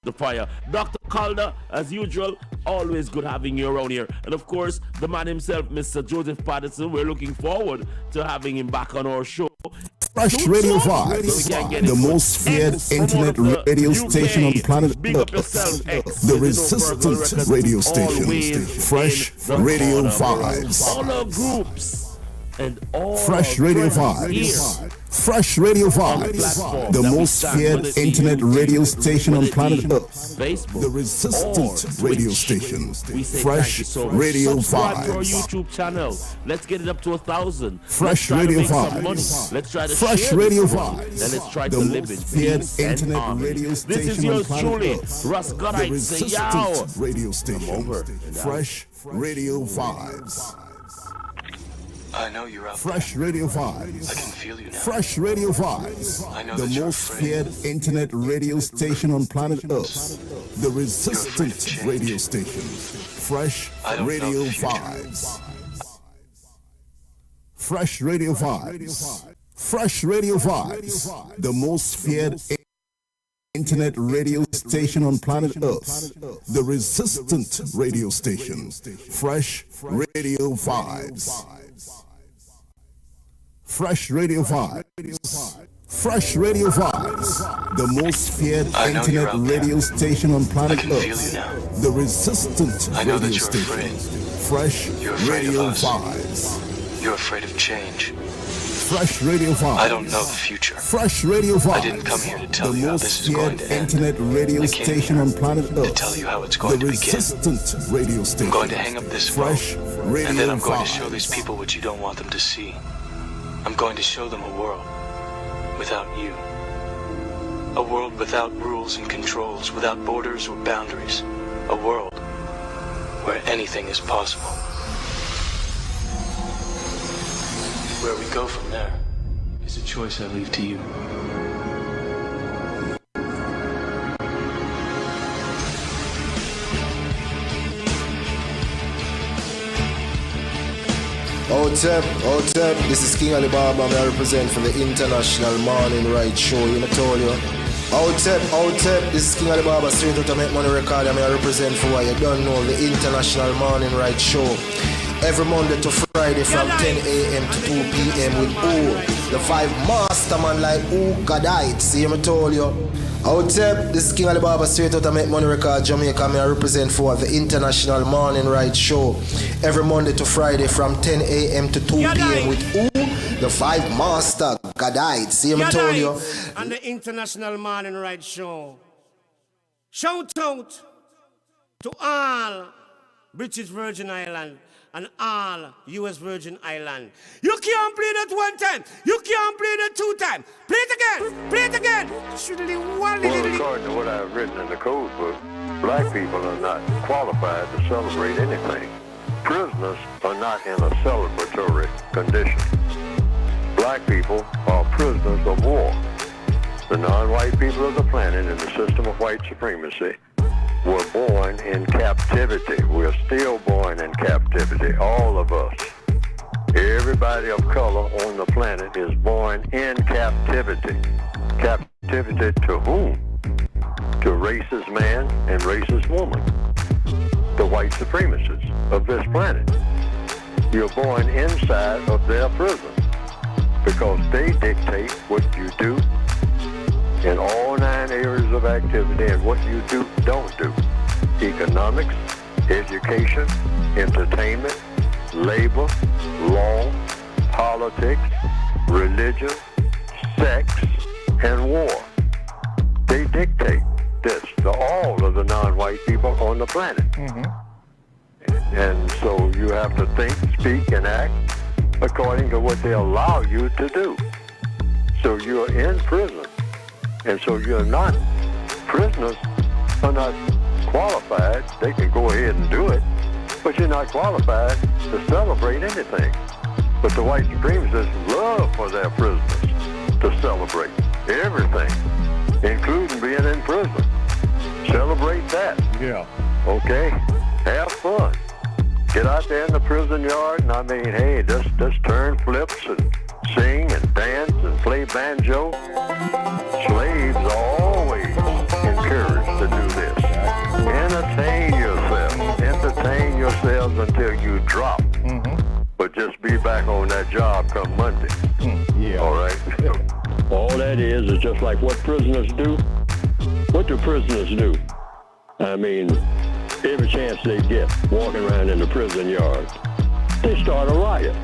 the fire. Dr. Calder, as usual, always good having you around here. And of course, the man himself, Mr. Joseph Patterson, we're looking forward to having him back on our show. Fresh Radio 5, the most feared internet radio station on planet Earth. The resistant radio station. Fresh Radio 5. All our groups and all Fresh Radio 5. Fresh Radio 5, the most feared internet radio station on planet Earth. Facebook, the resistant radio station. Fresh so Radio 5. Subscribe to our YouTube channel. Let's get it up to 1,000. Fresh Radio 5. Let's try to Fresh share Radio this 5. and let's try the to live it. most feared internet harmony. radio This station is yours on planet truly, Earth. Russ The Goddard. Say yow. resistant radio station. over. Fresh Radio 5. I know you're out Fresh Radio 5. there. I can feel you now. Fresh Radio 5, I know the that you're most afraid. feared internet radio station on planet Earth. The resistant radio station. Fresh I don't know Radio the future. 5. Fresh Radio 5. Fresh Radio 5, the most feared internet radio station on planet Earth. The resistant radio station. Fresh Radio 5. Fresh Radio 5. Fresh Radio 5, the most feared I know you're internet out there. radio station on I planet can feel you Earth. now. The resistant I know radio that you're station. afraid. Fresh You're afraid of Radio us. 5. You're afraid of change. Fresh Radio 5. I don't know the future. Fresh Radio 5. I didn't come here to tell the you how most this is going feared to end. internet radio I came station here on planet Earth. to tell you how it's going the to begin. resistant radio station. I'm going to hang up this phone, Fresh Radio and then I'm 5. going to show these people what you don't want them to see. I'm going to show them a world without you. A world without rules and controls, without borders or boundaries. A world where anything is possible. Where we go from there is a choice I leave to you. Out up, this is King Alibaba, and I represent for the International Morning Ride Show, you know, told you. Out up, this is King Alibaba, straight out to Make Money Record, and I represent for what you don't know, the International Morning Ride Show. Every Monday to Friday from 10 a.m. to 2 p.m. with the 5 masterman like Gadite, see me told you. Out up, this is King Alibaba, straight out to Make Money Record, Jamaica, and I represent for the International Morning Ride Show. Every Monday to Friday from 10 a.m. to 2 p.m. with the 5 master Gadite, see me told you. On the International Morning Ride Show. Shout out to all British Virgin Island and all U.S. Virgin Island. You can't play that one time. You can't play that 2 times. Play it again. Play it again. Well, according to what I've written in the code book, black people are not qualified to celebrate anything. Prisoners are not in a celebratory condition. Black people are prisoners of war. The non-white people of the planet in the system of white supremacy were born in captivity. We're still born in captivity, all of us. Everybody of color on the planet is born in captivity. Captivity to whom? To racist man and racist woman. The white supremacists of this planet. You're born inside of their prison because they dictate what you do in all 9 areas of activity and what you don't do. Economics, education, entertainment, labor, law, politics, religion, sex, and war. They dictate this to all of the non-white people on the planet. And so you have to think, speak, and act according to what they allow you to do. So you're in prison. And so you're not, prisoners are not qualified. They can go ahead and do it, but you're not qualified to celebrate anything. But the white supremacists love for their prisoners to celebrate everything, including being in prison. Celebrate that. Yeah. Okay? Have fun. Get out there in the prison yard, and I mean, hey, just turn flips and sing and dance and play banjo. Slaves are always encouraged to do entertain yourself. Entertain yourselves until you drop. But just be back on that job come Monday. Yeah. All right? All that is just like what prisoners do. What do prisoners do? I mean, every chance they get walking around in the prison yard, they start a riot.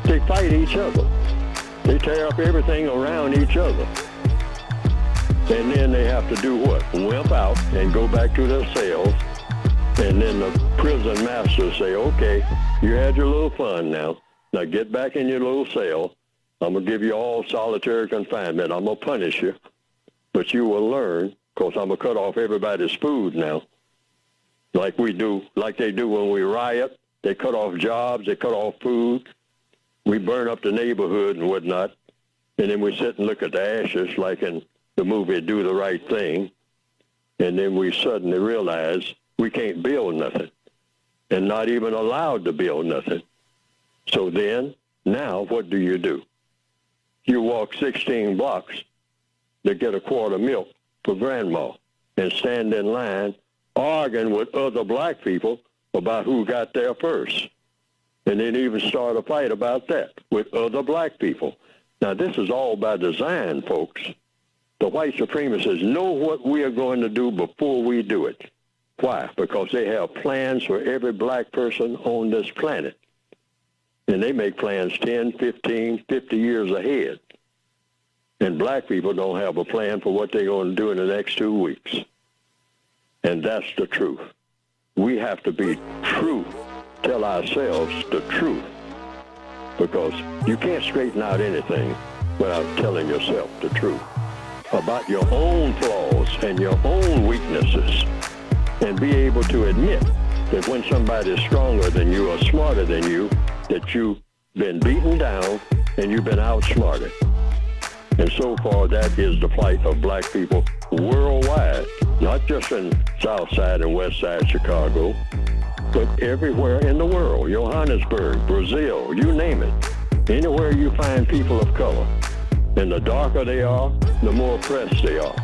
They fight each other. They tear up everything around each other. And then they have to do what? Wimp out and go back to their cells. And then the prison master say, okay, you had your little fun now. Now get back in your little cell. I'm going to give you all solitary confinement. I'm going to punish you. But you will learn, because I'm going to cut off everybody's food now. Like we do, like they do when we riot. They cut off jobs. They cut off food. We burn up the neighborhood and whatnot. And then we sit and look at the ashes like in the movie Do the Right Thing. And then we suddenly realize we can't build nothing and not even allowed to build nothing. So then, now what do? You walk 16 blocks to get a quart of milk for grandma and stand in line arguing with other black people about who got there first. And then even start a fight about that with other black people. Now, this is all by design, folks. The white supremacists know what we are going to do before we do it. Why? Because they have plans for every black person on this planet. And they make plans 10, 15, 50 years ahead. And black people don't have a plan for what they're going to do in the next 2 weeks. And that's the truth. We have to be true, tell ourselves the truth. Because you can't straighten out anything without telling yourself the truth about your own flaws and your own weaknesses. And be able to admit that when somebody is stronger than you or smarter than you, that you've been beaten down and you've been outsmarted. And so far, that is the plight of black people worldwide, not just in South Side and West Side Chicago, but everywhere in the world, Johannesburg, Brazil, you name it. Anywhere you find people of color. And the darker they are, the more oppressed they are.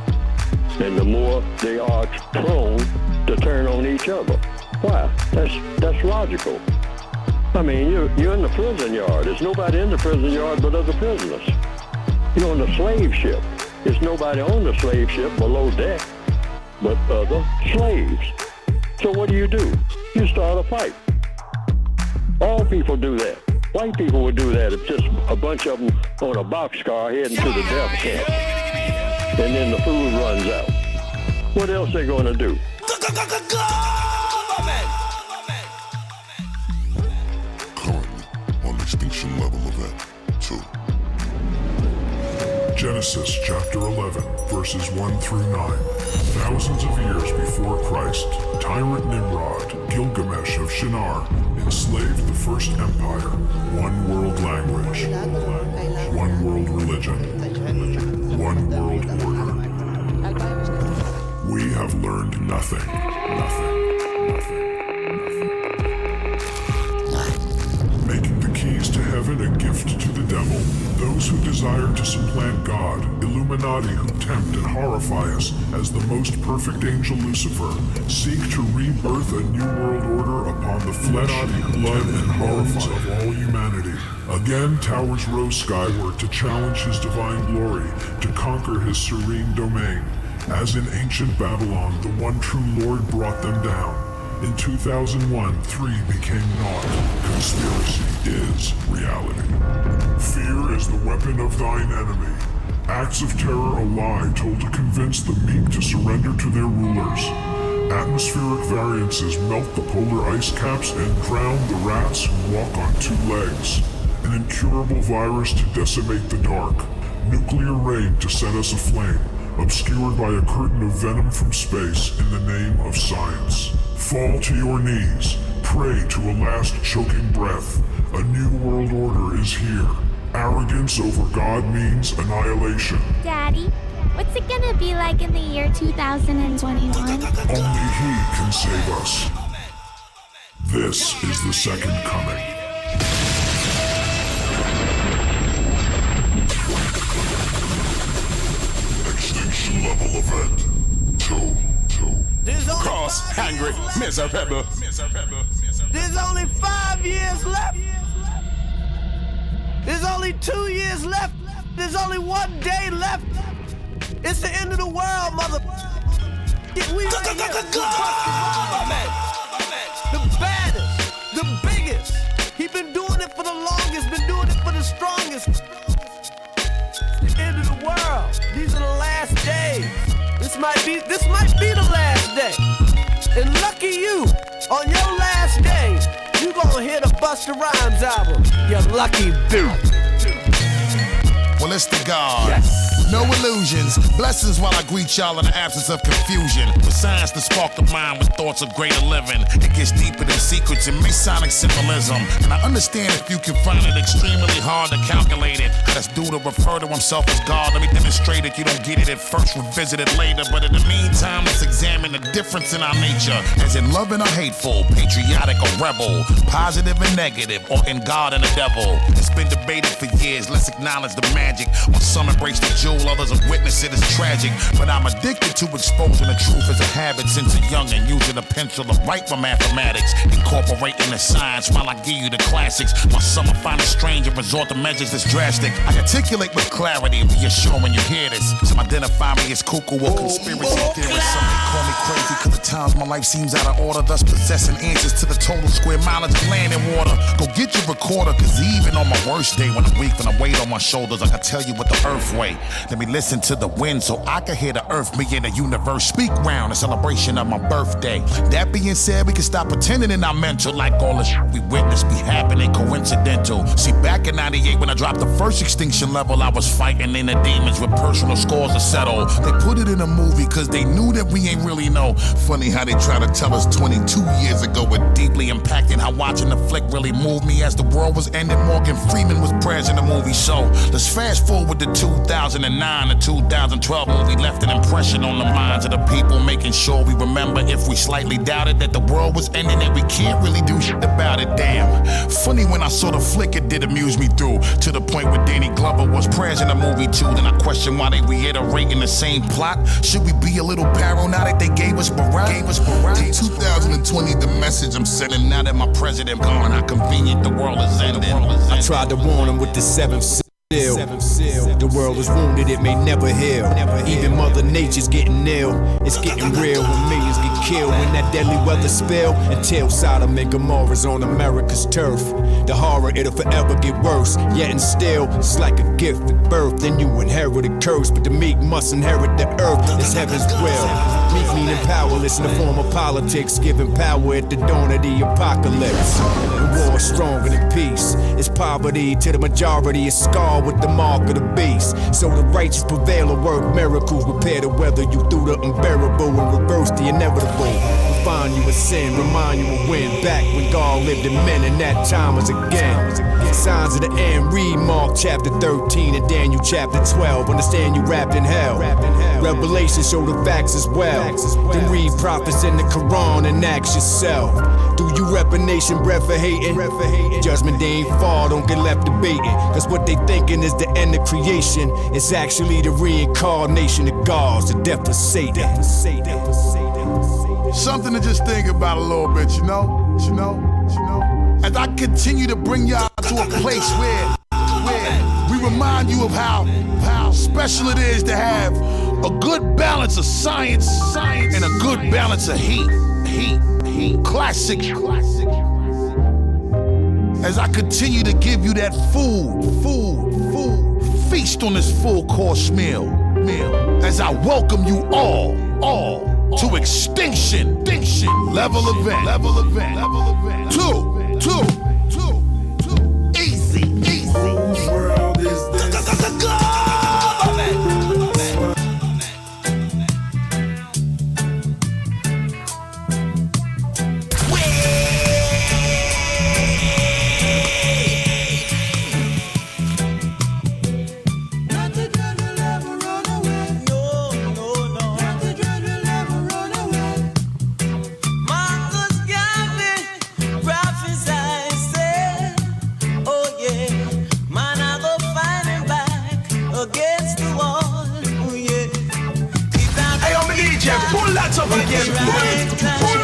And the more they are prone to turn on each other. Why? That's logical. I mean, you're in the prison yard. There's nobody in the prison yard but other prisoners. You're on the slave ship. There's nobody on the slave ship below deck but other slaves. So what do? You start a fight. All people do that. White people would do that if just a bunch of them on a boxcar heading to the death camp. And then the food runs out. What else they going to do? Currently on Extinction Level Event 2. Genesis chapter 11, verses 1 through 9. Thousands of years before Christ, tyrant Nimrod, Gilgamesh of Shinar, enslaved the first empire. One world language, one world religion, one world order. We have learned nothing. Making the keys to heaven a gift to the devil. Those who desire to supplant God, Illuminati who tempt and horrify us as the most perfect angel Lucifer, seek to rebirth a new world order upon the flesh, blood, and horrors of all humanity. Again, towers rose skyward to challenge his divine glory, to conquer his serene domain. As in ancient Babylon, the one true Lord brought them down. In 2001, 3 became naught. Conspiracy is reality. Fear is the weapon of thine enemy. Acts of terror a lie told to convince the meek to surrender to their rulers. Atmospheric variances melt the polar ice caps and drown the rats who walk on 2 legs. An incurable virus to decimate the dark. Nuclear rain to set us aflame, obscured by a curtain of venom from space in the name of science. Fall to your knees, pray to a last choking breath. A new world order is here. Arrogance over God means annihilation. Daddy, what's it gonna be like in the year 2021? Only He can save us. This is the second coming. Extinction Level Event 2. Yes, angry, miserable. There's only 5 years left. There's only 2 years left. There's only 1 day left. It's the end of the world, mother. We right here. The baddest, the biggest. He been doing it for the longest, been doing it for the strongest. It's the end of the world. These are the last days. This might be the last day. And lucky you, on your last day, you gonna hear the Busta Rhymes album. You lucky dude. Well, it's the God. Yes. No illusions. Blessings while I greet y'all in the absence of confusion. For science to spark the mind with thoughts of greater living. It gets deeper than secrets and Masonic symbolism. And I understand if you can find it extremely hard to calculate it. That's due to refer to himself as God. Let me demonstrate it. You don't get it at first, revisit it later. But in the meantime, let's examine the difference in our nature. As in loving or hateful, patriotic or rebel, positive and negative, or in God and the devil. It's been debated for years. Let's acknowledge the magic. While some embrace the jewel, others have witnessed it as tragic. But I'm addicted to exposing the truth as a habit since a youngin', using a pencil to write my mathematics, incorporating the science while I give you the classics. While some will find it strange and resort to measures that's drastic, I articulate with clarity, reassuring you hear this. Some identify me as cuckoo or conspiracy theorists. Some may call me crazy cause at times my life seems out of order, thus possessing answers to the total square mileage of land and water. Go get your recorder, cause even on my worst day, when I'm weak and I weight on my shoulders, I can tell you what the earth weigh. Let me listen to the wind so I can hear the earth, me and the universe speak round a celebration of my birthday. That being said, we can stop pretending in our mental like all the shit we witnessed be happening coincidental. See, back in 98 when I dropped the first extinction level, I was fighting in the demons with personal scores to settle. They put it in a movie cause they knew that we ain't really know. Funny how they try to tell us 22 years ago it deeply impacted how watching the flick really moved me. As the world was ending, Morgan Freeman was present in the movie. So let's fast forward to 2009 to 2012 movie left an impression on the minds of the people, making sure we remember if we slightly doubted that the world was ending and we can't really do shit about it. Damn, funny when I saw the flick, it did amuse me through to the point where Danny Glover was present in the movie too. Then I question why they reiterating the same plot. Should we be a little paranoid now that they gave us Barack? 2020, the message I'm sending now that my president gone, how convenient the world is ending. I tried to warn him with the seventh seal. The world is wounded, it may never heal. Even Mother Nature's getting ill. It's getting real when millions get killed. When that deadly weather spill until Sodom and Gomorrah's on America's turf. The horror, it'll forever get worse. Yet and still, it's like a gift at birth. Then you inherit a curse, but the meek must inherit the earth. It's heaven's will. Meek meaning powerless in the form of politics, giving power at the dawn of the apocalypse. The war is stronger than peace. It's poverty to the majority. It's scarred with the mark of the beast. So the righteous prevail or work miracles. Repair the weather you through the unbearable and reverse the inevitable. Refine you a sin, remind you of when. Back when God lived in men and that time was again. Signs of the end, read Mark chapter 13 and Daniel chapter 12. Understand you wrapped in hell. Revelation show the facts as well. Then read prophets in the Quran and ask yourself. Do you rep a nation bred for hating? Judgment day ain't far, don't get left debating. Cause what they thinking is the end of creation. It's actually the reincarnation of gods, the death of Satan. Something to just think about a little bit, you know? As I continue to bring y'all to a place where we remind you of how special it is to have a good balance of science and a good balance of heat. Classic. As I continue to give you that food, feast on this full course meal. As I welcome you all to extinction level event. Two. Easy. Whose world is this? Mama's got me, prophesied.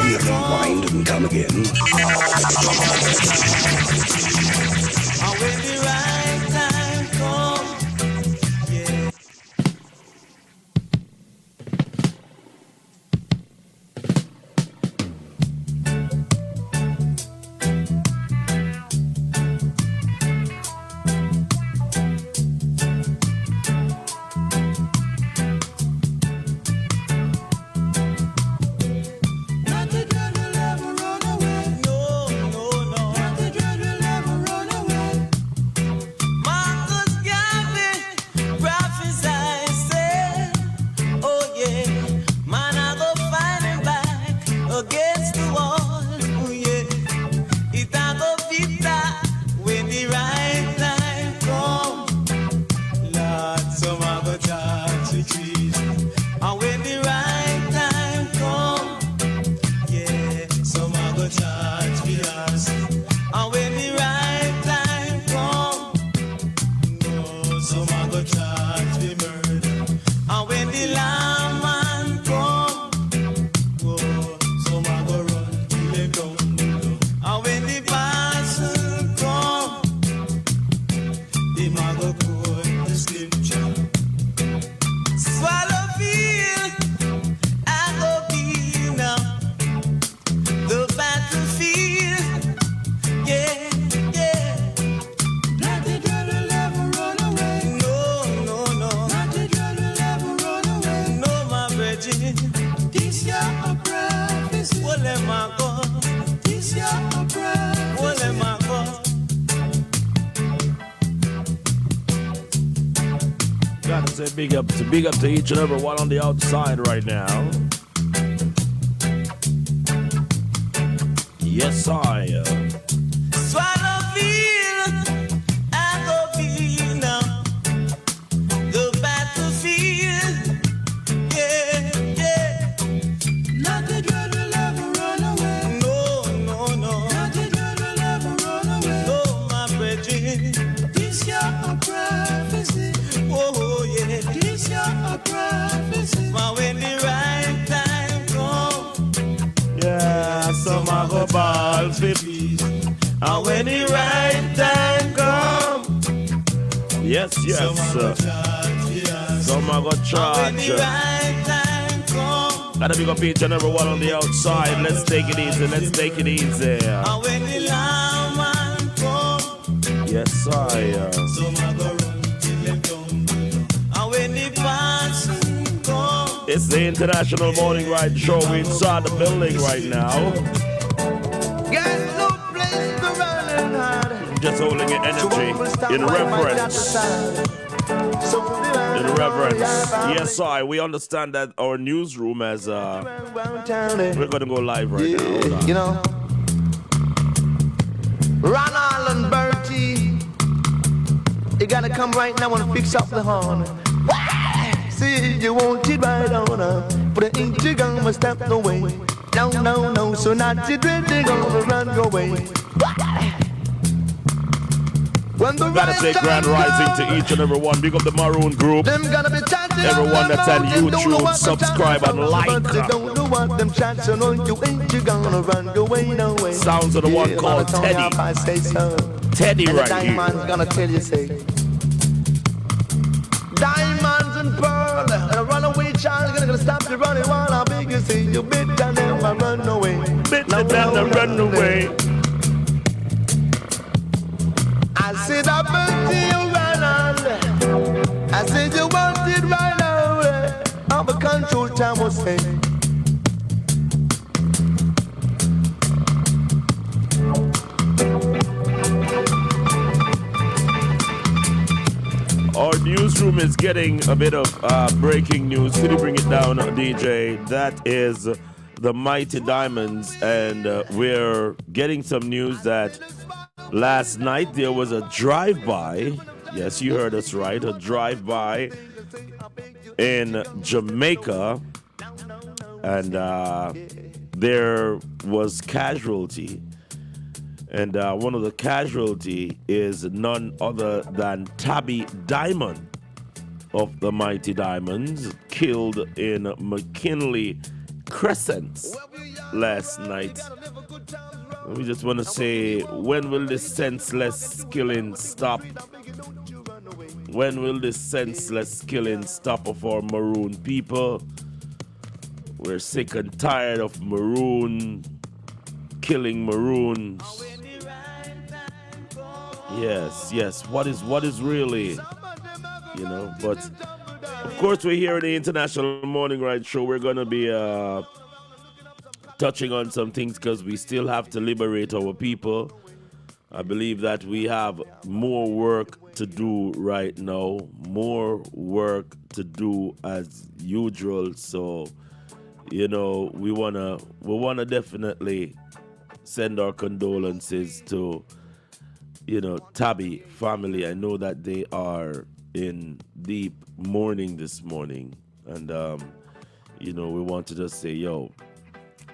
Rewind and come again. Gotta say big up to each and every one on the outside right now. Yes, I. Swallowville, I go be now. The battlefield, yeah, yeah. Not the dread will ever run away. No, no, no. Not the dread will ever run away. No, my brethren. This year a prophecy. Oh, yeah. This year a prophecy. But when the right time comes, Yeah, some I go ball for peace. And when the right time come, yes, some I go charge. Gotta big up each and every one on the outside. Let's take it easy, let's take it easy. And when the lawman comes, Yes, I. some I go run till them come. And when the person comes, It's the International Morning Ride Show. We're inside the building right now. got no place to run and hide. Just holding your energy in reverence. In reverence. Yes, I. We understand that our newsroom has. We're gonna go live right now. Hold on. You know, Ronald and Bertie, you gotta come right now and fix up the horn. See, you want it right on, but it ain't you gonna step away. No, no, no, so not you dread, they gonna run away. When the Gotta say grand rising to each and every one. Big up the Maroon group. them gonna be chatting Everyone that's on YouTube, subscribe and like. They don't know what them chats are on. You ain't you gonna run away, no way. Sounds of the one called Teddy. If I say so. Teddy And right the here. diamond's gonna tell you, say, diamonds and pearl, and a runaway child gonna stop you running while I beg you, say, you better never run away. Better never run away. I said I bet you ran on. I said you want it right away. I'm a control time will say. Our newsroom is getting a bit of breaking news. Could you bring it down, DJ? That is the Mighty Diamonds, and we're getting some news that last night there was a drive-by. Yes, you heard us right, a drive-by in Jamaica, and there was casualty. And one of the casualty is none other than Tabby Diamond of the Mighty Diamonds, killed in McKinley, crescents last night. We just want to say, when will this senseless killing stop? When will this senseless killing stop of our maroon people? We're sick and tired of maroon killing maroons. Yes. What is really, but of course we're here in the International Morning Ride Show. We're gonna be touching on some things because we still have to liberate our people. I believe that we have more work to do right now, more work to do as usual. So, we wanna definitely send our condolences to, Tabby family. I know that they are in deep mourning this morning, and we want to just say,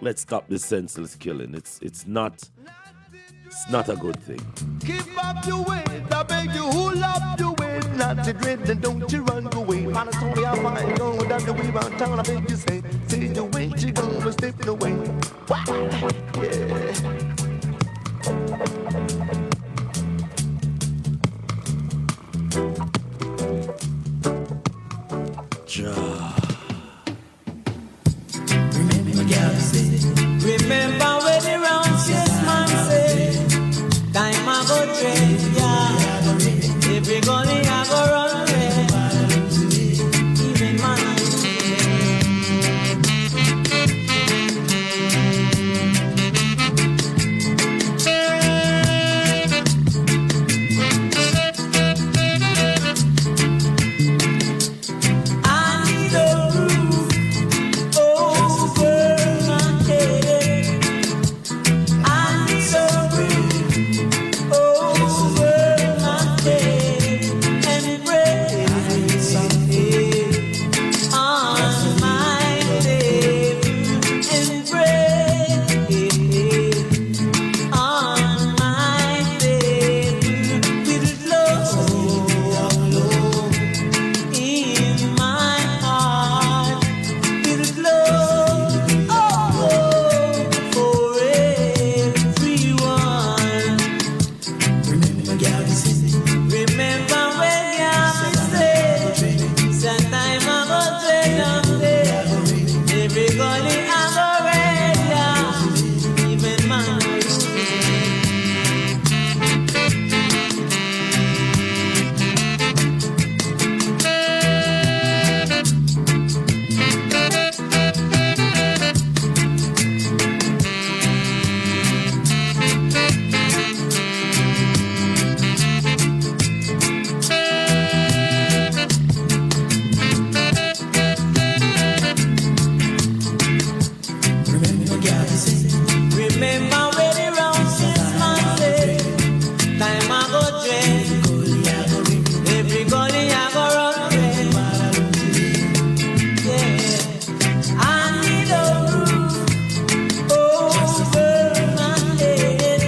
let's stop this senseless killing. It's not a good thing. Keep up your way, I beg you, who love your way, not to dread, and don't you run away. Man, it's only I find going without the way around town. I beg you, say the way you gonna step away. Remember when the round six man say, time I go trade, every gully I go run red, even man I need a roof over my head. I need some roof over my head and bread on my table and bread on my table with love in my heart with love for everyone. Remember when Gabby said, sometime I go trade on there, every gully I go red, even man. Remember when the round six man say, time I go trade, every gully I go run red. I need a roof over my head.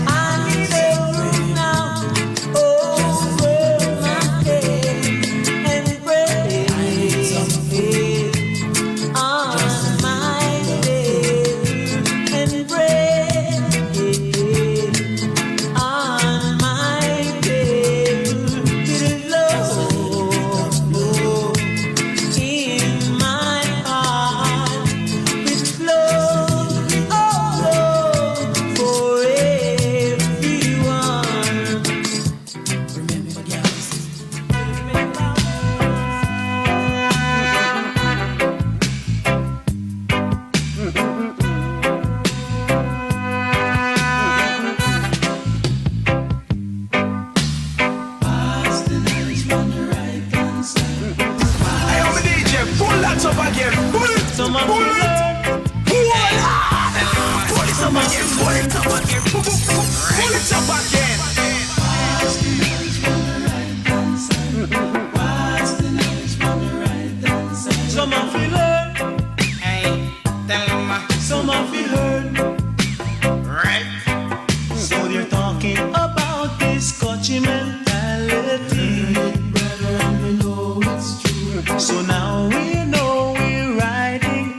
I need a roof now over my head and bread on my table and bread on my table with love in my heart with love for everyone. Remember, Hey, I'm a DJ, pull that up again. Pull it. Pull it. Pull it up again. Pull it up again. some of you learn, some of you learn, Right. so they're talking about this coachy mentality. So now we know we're riding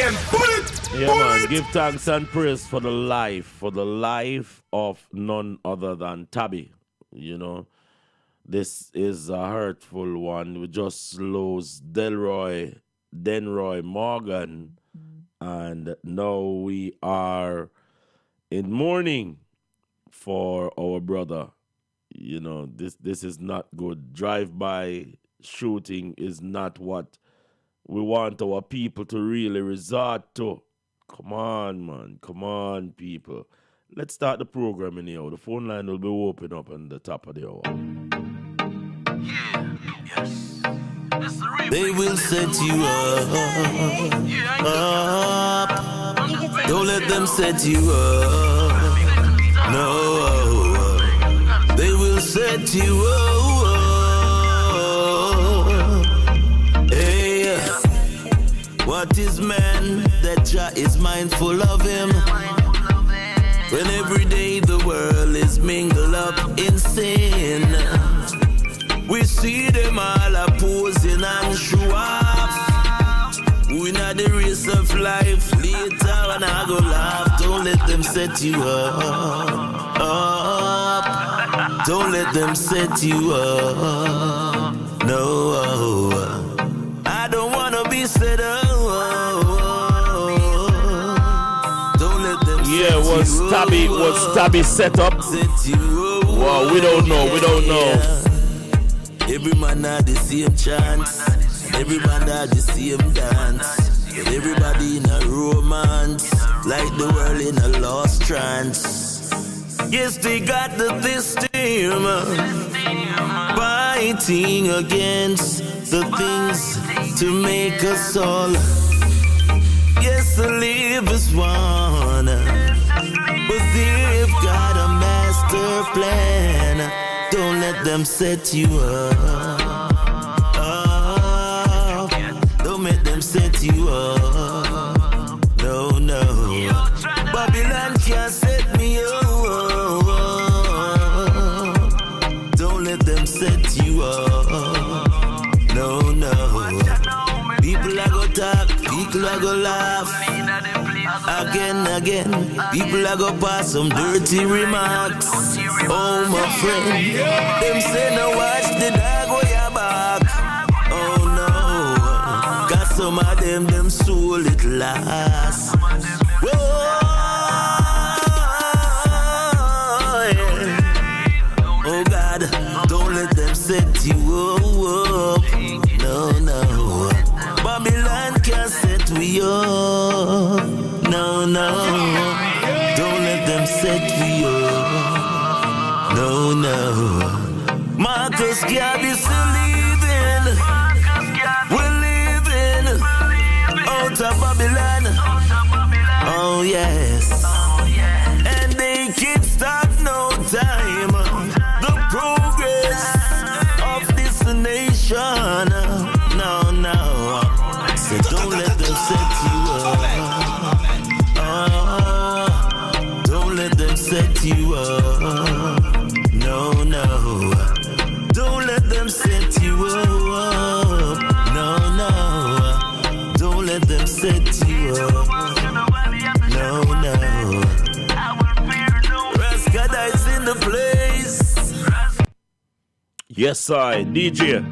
again. Bullet! Yeah, man. Give thanks and praise for the life of none other than Tabby. You know, this is a hurtful one. We just lost Denroy Morgan, and now we are in mourning for our brother. You know, this is not good. Drive-by shooting is not what we want our people to really resort to. Come on, man. Come on, people. Let's start the program in here. The phone line will be open up on the top of the hour. Yes. They will set you up. Don't let them set you up. No. They will set you up. Hey, what is man that Jah is mindful of him? When every day the world is mingled up in sin, we see them all opposing and show off. We not the race of life. Later when I go laugh, don't let them set you up. Don't let them set you up. No, I don't wanna be set up. Don't let them set yeah, was Tabby set up? Well, we don't know. Every man had the same chance. Every man had the same dance. Everybody in a romance, like the world in a lost trance. Yes, they got the system fighting against the things to make us all. Yes, to live as one, but they've got a master plan. Don't let them set you up. Don't make them set you up. No. Babylon can't set me up. Don't let them set you up. No. People are gonna talk, people are gonna laugh. Again, people are gonna pass some dirty remarks. Oh, my friend, them say no watch the dog way you back. Oh no, got some of them soul it last. Whoa, yeah. Oh God, don't let them set you up. No, Babylon can't set we up. No, don't let them set me up. No. Marcus Garvey still living. We're living out of Babylon. Oh yes. And they can't stop no time. The progress of this nation. No. So don't let them set you up. Don't let them set you up. No. Don't let them set you up. No. Don't let them set you up. No. Raskadai's in the place. Yes, I, DJ.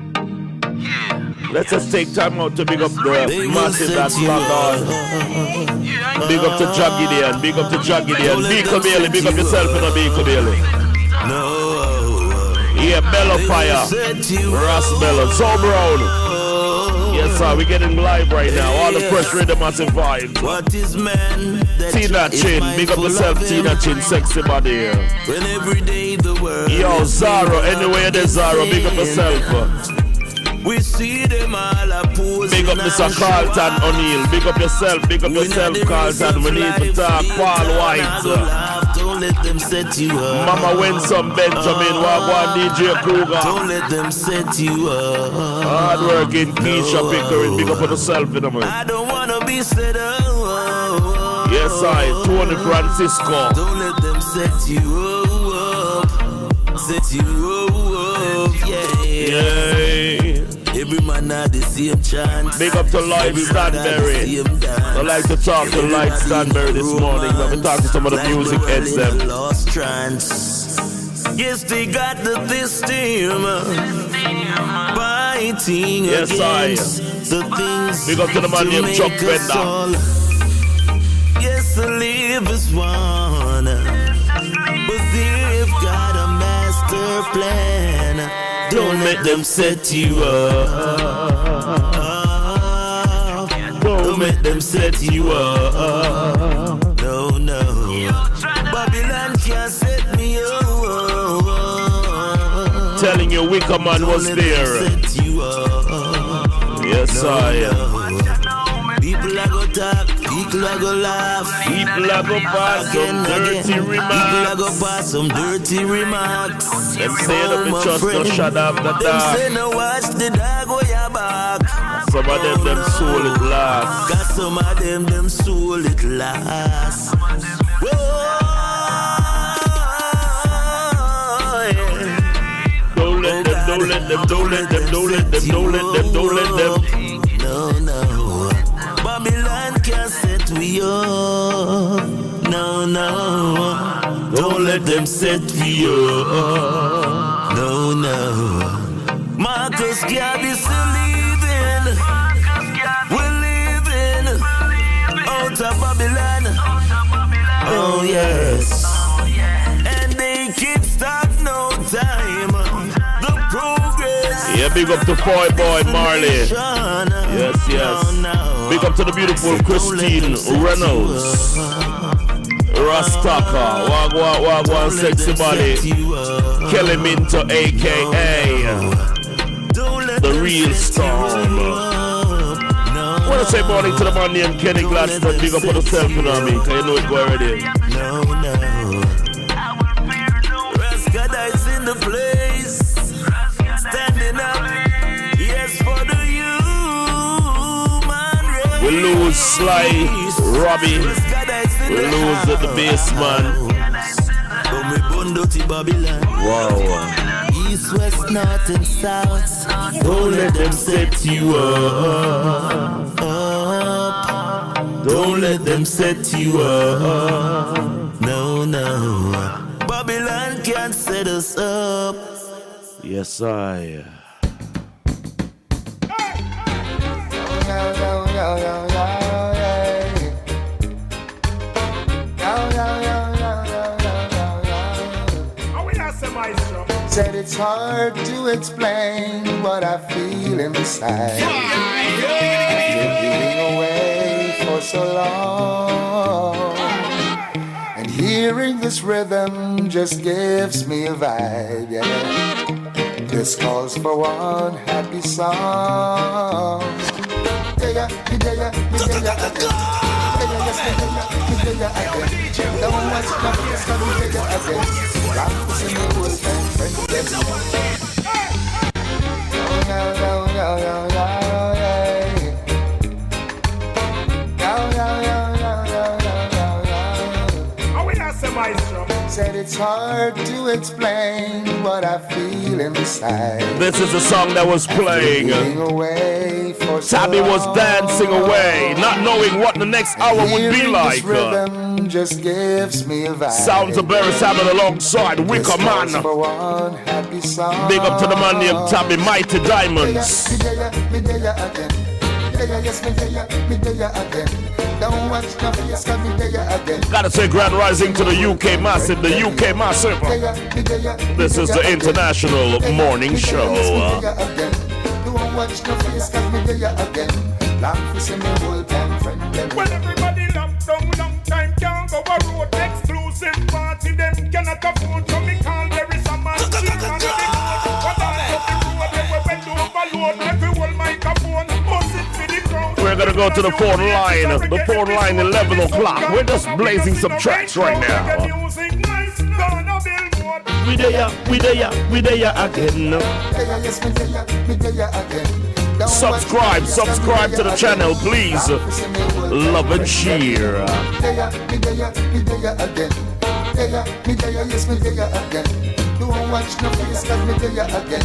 Let's just take time out to big up the massive that's logged on. Big up to Jaggidian, big up to Jaggidian. Biko Bailey, big up yourself in a Biko Bailey. Yeah, Bello Fire, Ross Bello, So Brown. Yes, sir, we're getting live right now. All the fresh rhythm massive vibes. What is man that Tina Chin, big up yourself, Tina Chin, sexy body here. When every day the world yo, Zaro, anywhere there's Zaro, big up yourself. We see them all opposing. Big up Mr. Carlton O'Neill. Big up yourself, Carlton. We need to talk Paul White. Don't let them set you up. Mama Winsome Benjamin, Wagwan DJ Kruger. Don't let them set you up. Hard working Keisha Pickering. Big up on yourself in a minute. I don't wanna be set up. Yes, I, Tony Francisco. Don't let them set you up. Set you up, yeah. Every man had the same chance. Big up to Lloyd Stanberry. I'd like to talk to Lloyd Stanberry this morning. I've been talking to some of the music heads them. Lost trance. Yes, they got the system fighting against the things. Big up to the man named Chuck Bender. Yes, to live is one, but they've got a master plan. Don't let them set you up. Don't let them set you up. No, no. Babylon can't set me up. Telling you, Wicker Man was there. Yes, I. People are gonna talk, people are gonna laugh, people are gonna pass some dirty remarks. People are gonna pass some dirty remarks. Them say that the trust no shut up the Them dark. say no watch the dog go your back. Some of them soul it last. Got some of them soul it last. Don't let them, don't let them, don't let them, don't let them, don't let them, don't let them. No, no. Babylon can't set we up. No, no. Don't let them set me up. No, no. Marcus Garvey is still living. We're living out of Babylon. Oh, yes. And they can't stop no time. The progress. Yeah, big up to Boy Marley. Yes, yes. Big up to the beautiful Christine Reynolds. Rastaka, Wagwan sexy body. Kelly Minto, aka the real storm. I want to say morning to the man named Kenny Gladstone. Big up for the self, you know what I mean? Cause you know it go already. No, no. Raskadites in the place. Standing up. Yes, for the human race. We lose Sly, Robbie. We lose the bass man. Wow. East, west, north, and south. Don't let them set you up. Don't let them set you up. No, no. Babylon can't set us up. Yes, I. Said it's hard to explain what I feel inside. Been giving away for so long, and hearing this rhythm just gives me a vibe. Yeah. This calls for one happy song. Yeah, don't watch my face, come again. Said it's hard to explain what I feel inside. This is the song that was playing. Tabby was dancing away, not knowing what the next hour would be like. Just gives me a vibe. Sounds of Barry Salmon alongside Wicker Man. Big up to the man named Tabby Mighty Diamonds. Gotta say grand rising to the UK Massive, the UK Massive. This is the International Morning Show. Well, everybody locked down, long time can't go a road. Exclusive party, them cannot afford. So me call there is a man cheap on the road. But that's up the road, they were well overload. Every whole microphone, must it be the crowd. We're gonna go to the phone line. The phone line 11 o'clock. We're just blazing some tracks right now. We there again. Subscribe to the channel, please. Love and share. Don't watch no face, cause me tell you again.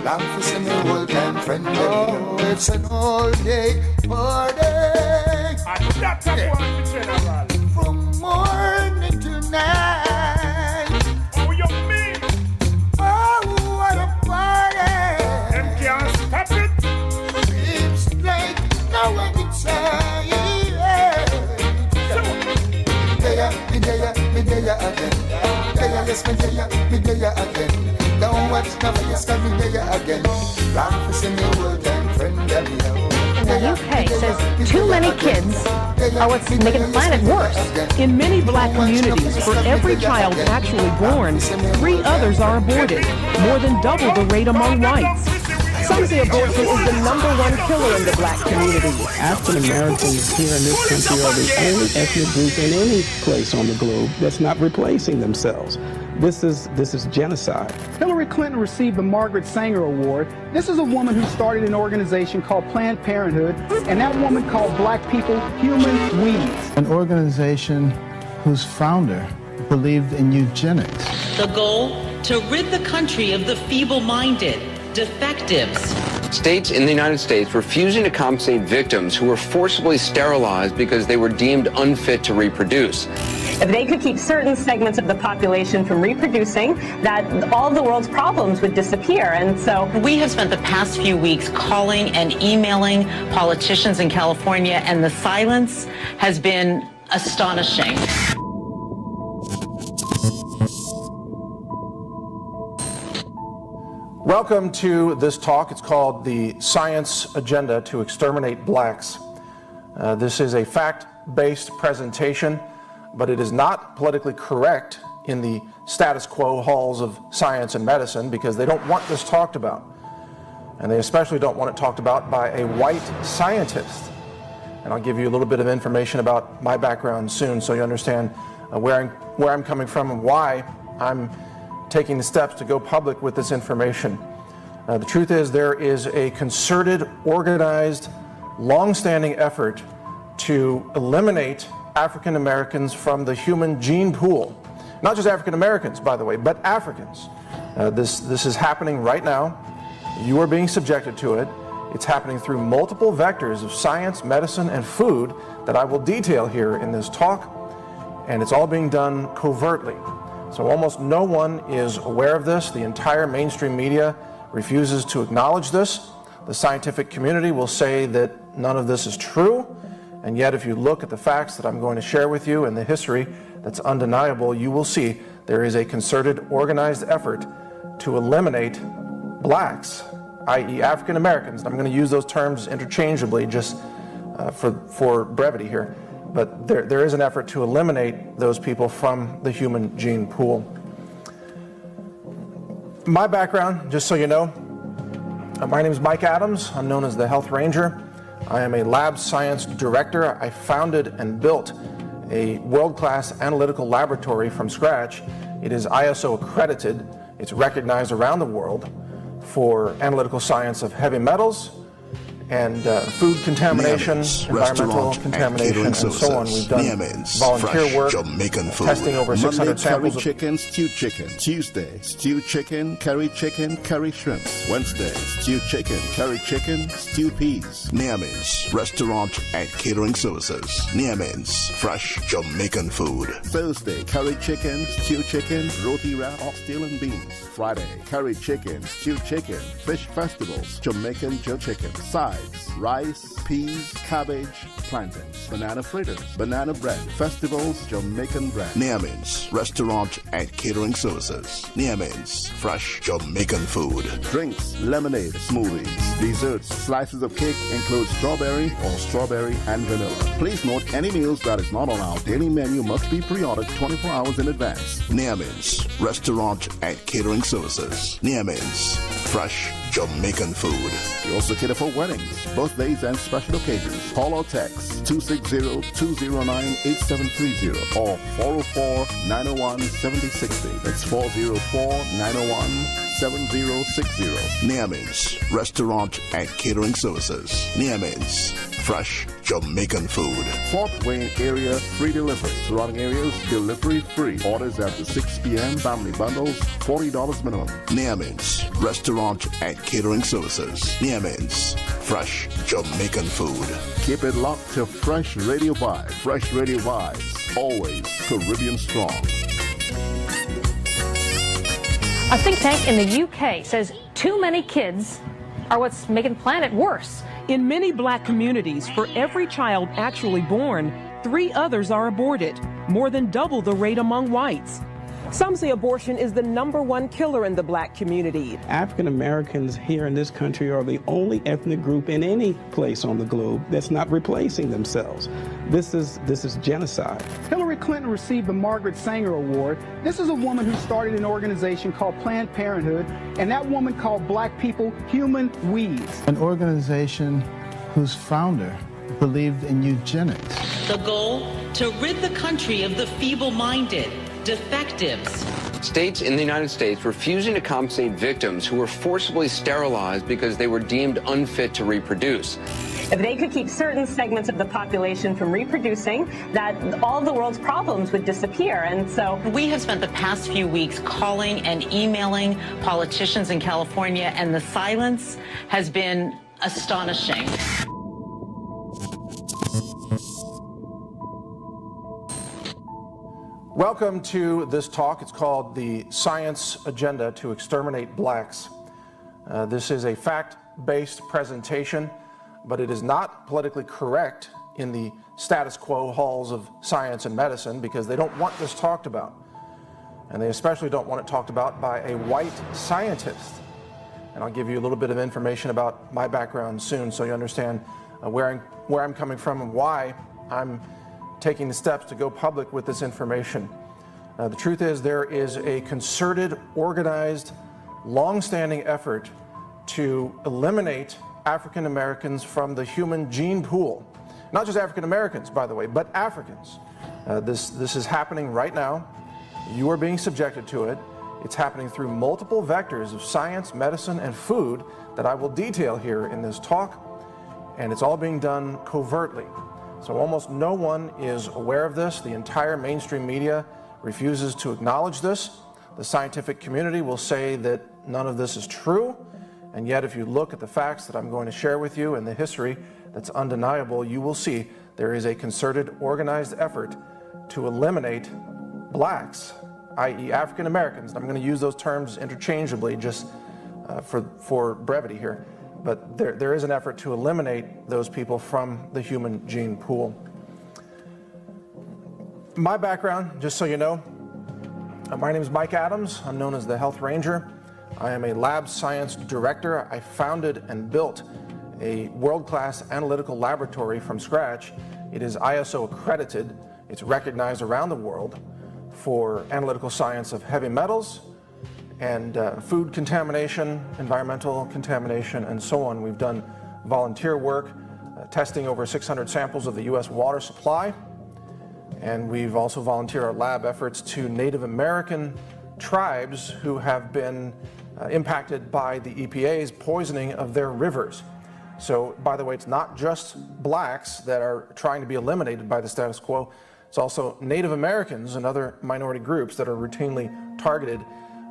Long for see me old time friend. Oh, it's an all day party. And that's a one general. From morning to night. Oh, you mean? Oh, what a party. Them can't stop it. Seems like no one can say. Me there again. Yes, me there again. Don't watch no face, cause me there again. Long for see me old time friend. The UK says too many kids are what's making the planet worse. In many black communities, for every child actually born, 3 others are aborted, more than double the rate among whites. Some say abortion is the #1 killer in the black community. African Americans here in this country are the only ethnic group in any place on the globe that's not replacing themselves. This is genocide. Hillary Clinton received the Margaret Sanger Award. This is a woman who started an organization called Planned Parenthood, and that woman called black people human weeds. An organization whose founder believed in eugenics. The goal, to rid the country of the feeble-minded, defectives. States in the United States refusing to compensate victims who were forcibly sterilized because they were deemed unfit to reproduce. If they could keep certain segments of the population from reproducing, that all of the world's problems would disappear. And so we have spent the past few weeks calling and emailing politicians in California, and the silence has been astonishing. Welcome to this talk. It's called The Science Agenda to Exterminate Blacks. This is a fact-based presentation, but it is not politically correct in the status quo halls of science and medicine because they don't want this talked about. And they especially don't want it talked about by a white scientist. And I'll give you a little bit of information about my background soon so you understand where I'm coming from and why I'm taking the steps to go public with this information. The truth is there is a concerted, organized, long-standing effort to eliminate African Americans from the human gene pool. Not just African Americans, by the way, but Africans. This is happening right now. You are being subjected to it. It's happening through multiple vectors of science, medicine, and food that I will detail here in this talk, and it's all being done covertly. So almost no one is aware of this. The entire mainstream media refuses to acknowledge this. The scientific community will say that none of this is true, and yet if you look at the facts that I'm going to share with you and the history that's undeniable, you will see there is a concerted, organized effort to eliminate blacks, i.e. African Americans. I'm going to use those terms interchangeably just for brevity here. But there is an effort to eliminate those people from the human gene pool. My background, just so you know, my name is Mike Adams. I'm known as the Health Ranger. I am a lab science director. I founded and built a world-class analytical laboratory from scratch. It is ISO accredited. It's recognized around the world for analytical science of heavy metals and food contamination, environmental contamination, and so on. We've done volunteer work, testing over 600 samples of chicken, stewed chicken. Tuesday, stewed chicken, curry shrimp. Wednesday, stewed chicken, stewed peas. Niamin's Restaurant and Catering Services. Niamin's fresh Jamaican food. Thursday, curry chicken, stewed chicken, roti wrap, oxtail and beans. Friday, curry chicken, stewed chicken, fish festivals, Jamaican jerk chicken. Sides, rice, peas, cabbage, plantains, banana fritters, banana bread, festivals, Jamaican bread. Niamin's Restaurant and Catering Services. Niamin's fresh Jamaican food. Drinks, lemonade, smoothies, desserts, slices of cake include strawberry or strawberry and vanilla. Please note any meals that is not on our daily menu must be pre-ordered 24 hours in advance. Niamin's Restaurant and Catering Services. Niamin's fresh Jamaican food. We also cater for weddings, birthdays, and special occasions. Call or text 260-209-8730 or 404-901-7060. That's 404-901-7060. 7060. Niamin's Restaurant and Catering Services. Niamin's Fresh Jamaican Food. Fort Wayne area free delivery. Surrounding areas delivery free. Orders after 6 p.m. Family bundles $40 minimum. Niamin's Restaurant and Catering Services. Niamin's Fresh Jamaican Food. Keep it locked to Fresh Radio Vibes. Fresh Radio Vibes. Always Caribbean strong. A think tank in the UK says too many kids are what's making the planet worse. In many black communities, for every child actually born, 3 others are aborted, more than double the rate among whites. Some say abortion is the #1 killer in the black community. African Americans here in this country are the only ethnic group in any place on the globe that's not replacing themselves. This is genocide. Hillary Clinton received the Margaret Sanger Award. This is a woman who started an organization called Planned Parenthood, and that woman called black people human weeds. An organization whose founder believed in eugenics. The goal? To rid the country of the feeble-minded, defectives. States in the United States refusing to compensate victims who were forcibly sterilized because they were deemed unfit to reproduce. If they could keep certain segments of the population from reproducing, that all of the world's problems would disappear. And so we have spent the past few weeks calling and emailing politicians in California, and the silence has been astonishing. Welcome to this talk. It's called The Science Agenda to Exterminate Blacks. This is a fact-based presentation, but it is not politically correct in the status quo halls of science and medicine because they don't want this talked about. And they especially don't want it talked about by a white scientist. And I'll give you a little bit of information about my background soon so you understand where I'm coming from and why I'm taking the steps to go public with this information. The truth is there is a concerted, organized, long-standing effort to eliminate African Americans from the human gene pool. Not just African Americans, by the way, but Africans. This is happening right now. You are being subjected to it. It's happening through multiple vectors of science, medicine, and food that I will detail here in this talk, and it's all being done covertly. So almost no one is aware of this. The entire mainstream media refuses to acknowledge this. The scientific community will say that none of this is true, and yet if you look at the facts that I'm going to share with you and the history that's undeniable, you will see there is a concerted, organized effort to eliminate blacks, i.e. African Americans. I'm going to use those terms interchangeably just for brevity here. But there is an effort to eliminate those people from the human gene pool. My background, just so you know, my name is Mike Adams. I'm known as the Health Ranger. I am a lab science director. I founded and built a world-class analytical laboratory from scratch. It is ISO accredited. It's recognized around the world for analytical science of heavy metals, and food contamination, environmental contamination, and so on. We've done volunteer work, testing over 600 samples of the U.S. water supply, and we've also volunteered our lab efforts to Native American tribes who have been impacted by the EPA's poisoning of their rivers. So, by the way, it's not just blacks that are trying to be eliminated by the status quo. It's also Native Americans and other minority groups that are routinely targeted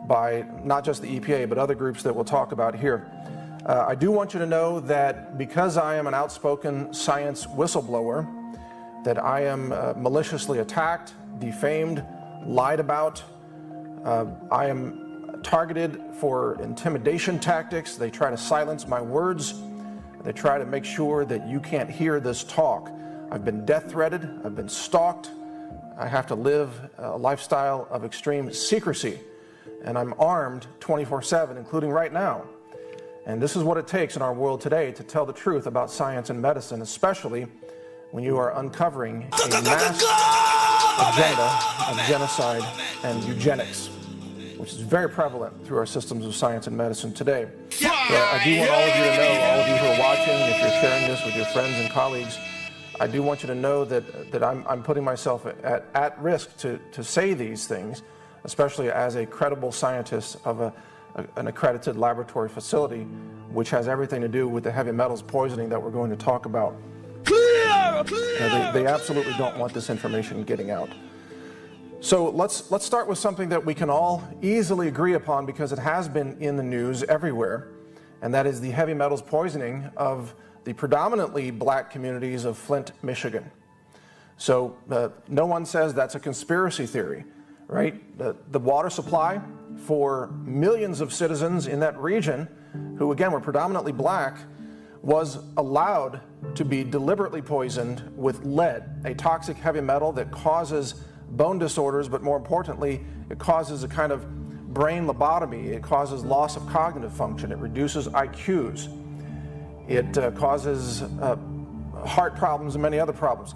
by not just the EPA, but other groups that we'll talk about here. I do want you to know that because I am an outspoken science whistleblower, that I am maliciously attacked, defamed, lied about. I am targeted for intimidation tactics. They try to silence my words. They try to make sure that you can't hear this talk. I've been death threatened. I've been stalked. I have to live a lifestyle of extreme secrecy. And I'm armed 24/7, including right now. And this is what it takes in our world today to tell the truth about science and medicine, especially when you are uncovering a mass agenda of genocide and eugenics, which is very prevalent through our systems of science and medicine today. So I do want all of you to know, all of you who are watching, if you're sharing this with your friends and colleagues, I do want you to know that I'm putting myself at risk to say these things, especially as a credible scientist of an accredited laboratory facility, which has everything to do with the heavy metals poisoning that we're going to talk about. They absolutely don't want this information getting out. So let's start with something that we can all easily agree upon because it has been in the news everywhere, and that is the heavy metals poisoning of the predominantly black communities of Flint, Michigan. So no one says that's a conspiracy theory, right? The water supply for millions of citizens in that region, who again were predominantly black, was allowed to be deliberately poisoned with lead, a toxic heavy metal that causes bone disorders, but more importantly, it causes a kind of brain lobotomy. It causes loss of cognitive function. It reduces IQs. It causes heart problems and many other problems.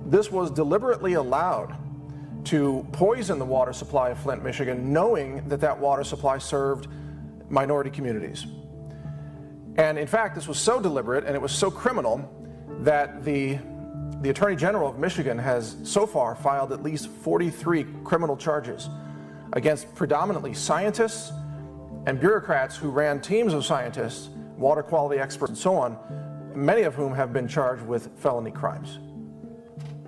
This was deliberately allowed to poison the water supply of Flint, Michigan, knowing that that water supply served minority communities. And in fact, this was so deliberate and it was so criminal that the Attorney General of Michigan has so far filed at least 43 criminal charges against predominantly scientists and bureaucrats who ran teams of scientists, water quality experts, and so on, many of whom have been charged with felony crimes.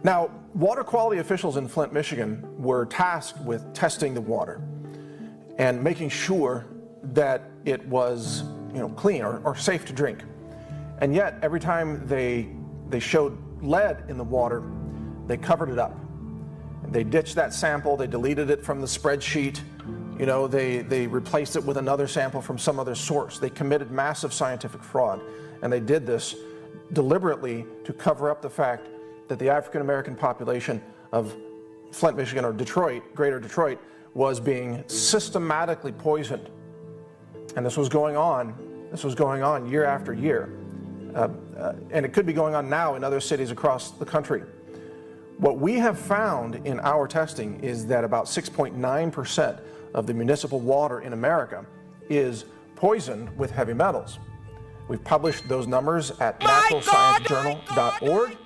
Now, water quality officials in Flint, Michigan were tasked with testing the water and making sure that it was, clean or safe to drink. And yet, every time they showed lead in the water, they covered it up. They ditched that sample, they deleted it from the spreadsheet, they replaced it with another sample from some other source. They committed massive scientific fraud, and they did this deliberately to cover up the fact that the African American population of Flint, Michigan, or Detroit, greater Detroit, was being systematically poisoned. And this was going on year after year. And it could be going on now in other cities across the country. What we have found in our testing is that about 6.9% of the municipal water in America is poisoned with heavy metals. We've published those numbers at naturalsciencejournal.org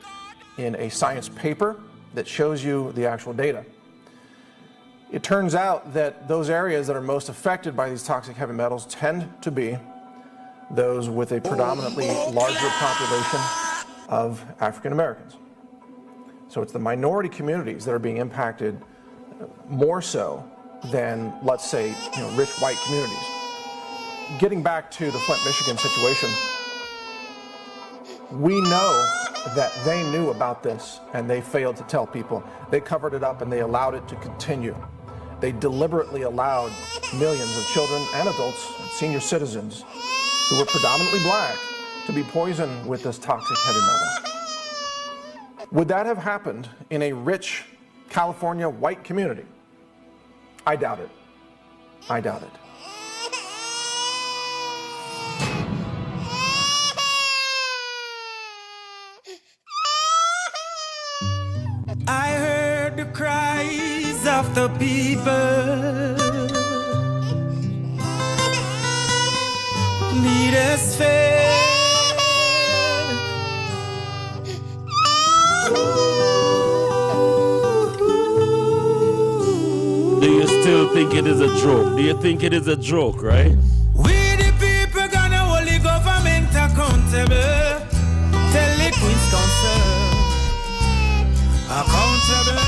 in a science paper that shows you the actual data. It turns out that those areas that are most affected by these toxic heavy metals tend to be those with a predominantly larger population of African Americans. So it's the minority communities that are being impacted more so than, let's say, rich white communities. Getting back to the Flint, Michigan situation, we know that they knew about this and they failed to tell people. They covered it up and they allowed it to continue. They deliberately allowed millions of children and adults, and senior citizens, who were predominantly black, to be poisoned with this toxic heavy metal. Would that have happened in a rich California white community? I doubt it. I doubt it. I heard the cries of the people. Leaders fail. Do you still think it is a joke? Do you think it is a joke, right? We the people gonna hold the government accountable. Tell the Queen's Council accountable.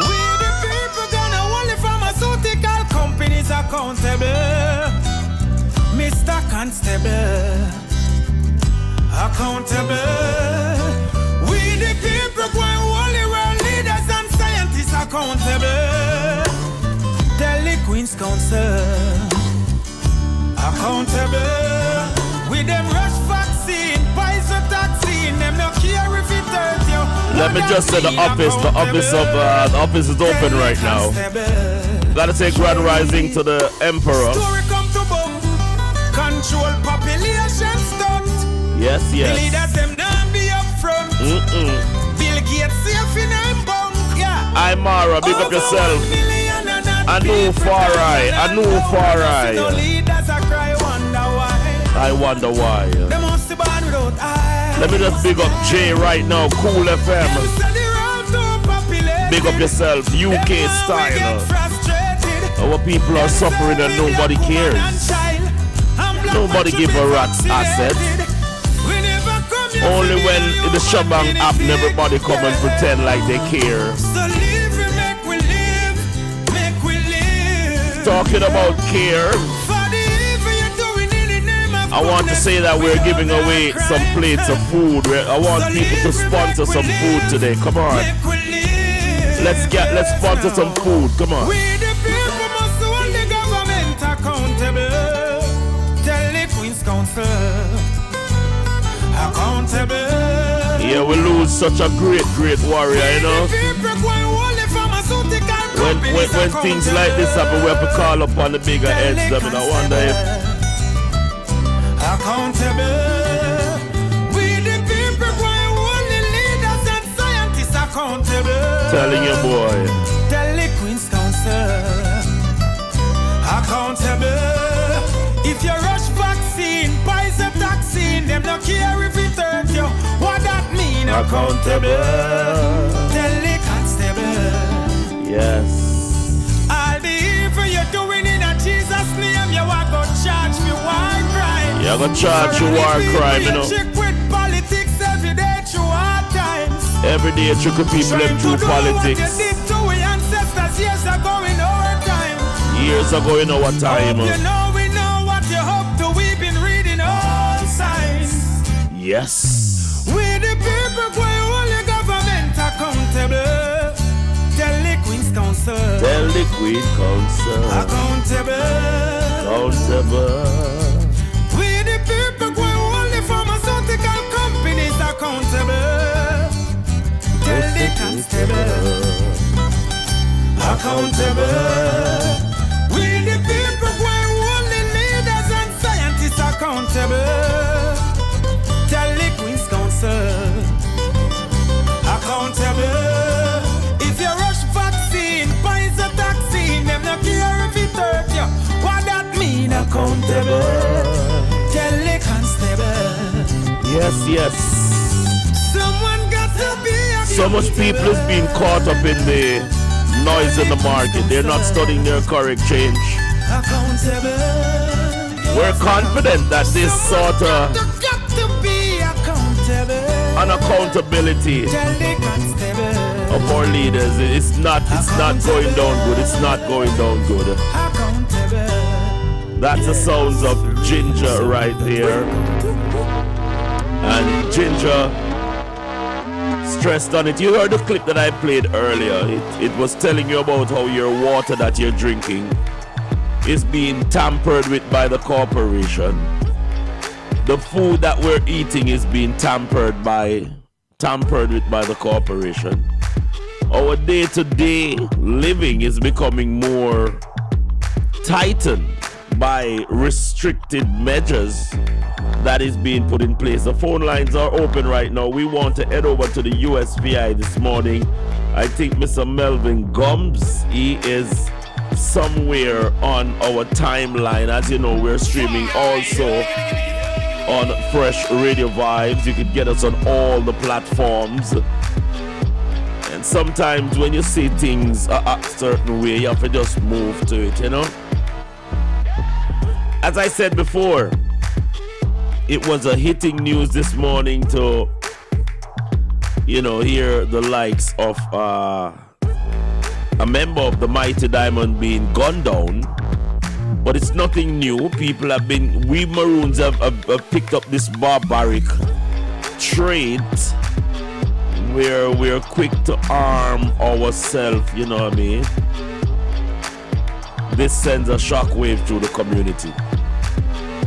We the people gonna hold the pharmaceutical companies accountable. Mr. Constable accountable. We the people going hold the world leaders and scientists accountable. Tell the Queen's Council accountable. With them rush vaccine, Pfizer vaccine, them no care if it hurt you. Let me just say the office is open right now. Gotta say grand rising to the emperor. Story come to book. Control population stunt. Yes, yes. The leaders them don't be up front. Bill Gates safe in a bunk. Yeah. I'm Mara, big up yourself. I know far right. I know far right. No leaders I cry wonder why. I wonder why. They must be born without eyes. Let me just big up Jay right now, Cool FM. Big up yourself, UK style. Our people are suffering and nobody cares. Nobody give a rat's assets. Only when the Shabang happen, everybody come and pretend like they care. Talking about care, I want to say that we're giving away some plates of food. I want people to sponsor some food today. Come on. Let's sponsor some food. Come on. We the people must hold the government accountable. Tell the Queen's Council accountable. Yeah, we lose such a great warrior, you know. When things like this happen, we have to call upon the bigger heads. I mean, I wonder if accountable. We the people going only leaders and scientists accountable. Telling you, boy. Tell the Queen's Council accountable. If you rush vaccine, buy the vaccine, them no care if it hurt you. What that mean? Accountable. Tell the constable. Yes. I'll be here for you doing it in Jesus' name. You are going to charge me war crime. You're going to charge you war crime, you know. Trick with politics every day through hard times. Every day tricking people them through politics. What you did to our ancestors years ago in our time. Years ago in our time. You know we know what you hope to. We've been reading all signs. Yes. We the people going hold the government accountable. Tell the Queen's Council. Tell the Queen's Council. Accountable. We the people going hold the pharmaceutical companies accountable. Tell the constable. Accountable. We the people going hold the leaders and scientists accountable. Tell the Queen's Council. Accountable. If you rush vaccine, buy the vaccine, them no care if it hurt you. What that mean? Accountable. Tell the constable. Yes. Someone got to be so much people is being caught up in the noise in the market. They're not studying their correct change. Accountable. We're confident that this sort of unaccountability of our leaders, it's not going down good. It's not going down good. That's the sounds of Ginger right there. And Ginger stressed on it. You heard the clip that I played earlier. It was telling you about how your water that you're drinking is being tampered with by the corporation. The food that we're eating is being tampered with by the corporation. Our day-to-day living is becoming more tightened by restricted measures that is being put in place. The phone lines are open right now. We want to head over to the USVI this morning. I think Mr. Melvin Gums, he is somewhere on our timeline. As you know, we're streaming also on Fresh Radio Vibes. You can get us on all the platforms. And sometimes when you see things a certain way, you have to just move to it, you know. As I said before, it was a hitting news this morning to, hear the likes of a member of the Mighty Diamond being gunned down. But it's nothing new. We Maroons have picked up this barbaric trait where we're quick to arm ourselves, you know what I mean? This sends a shockwave through the community.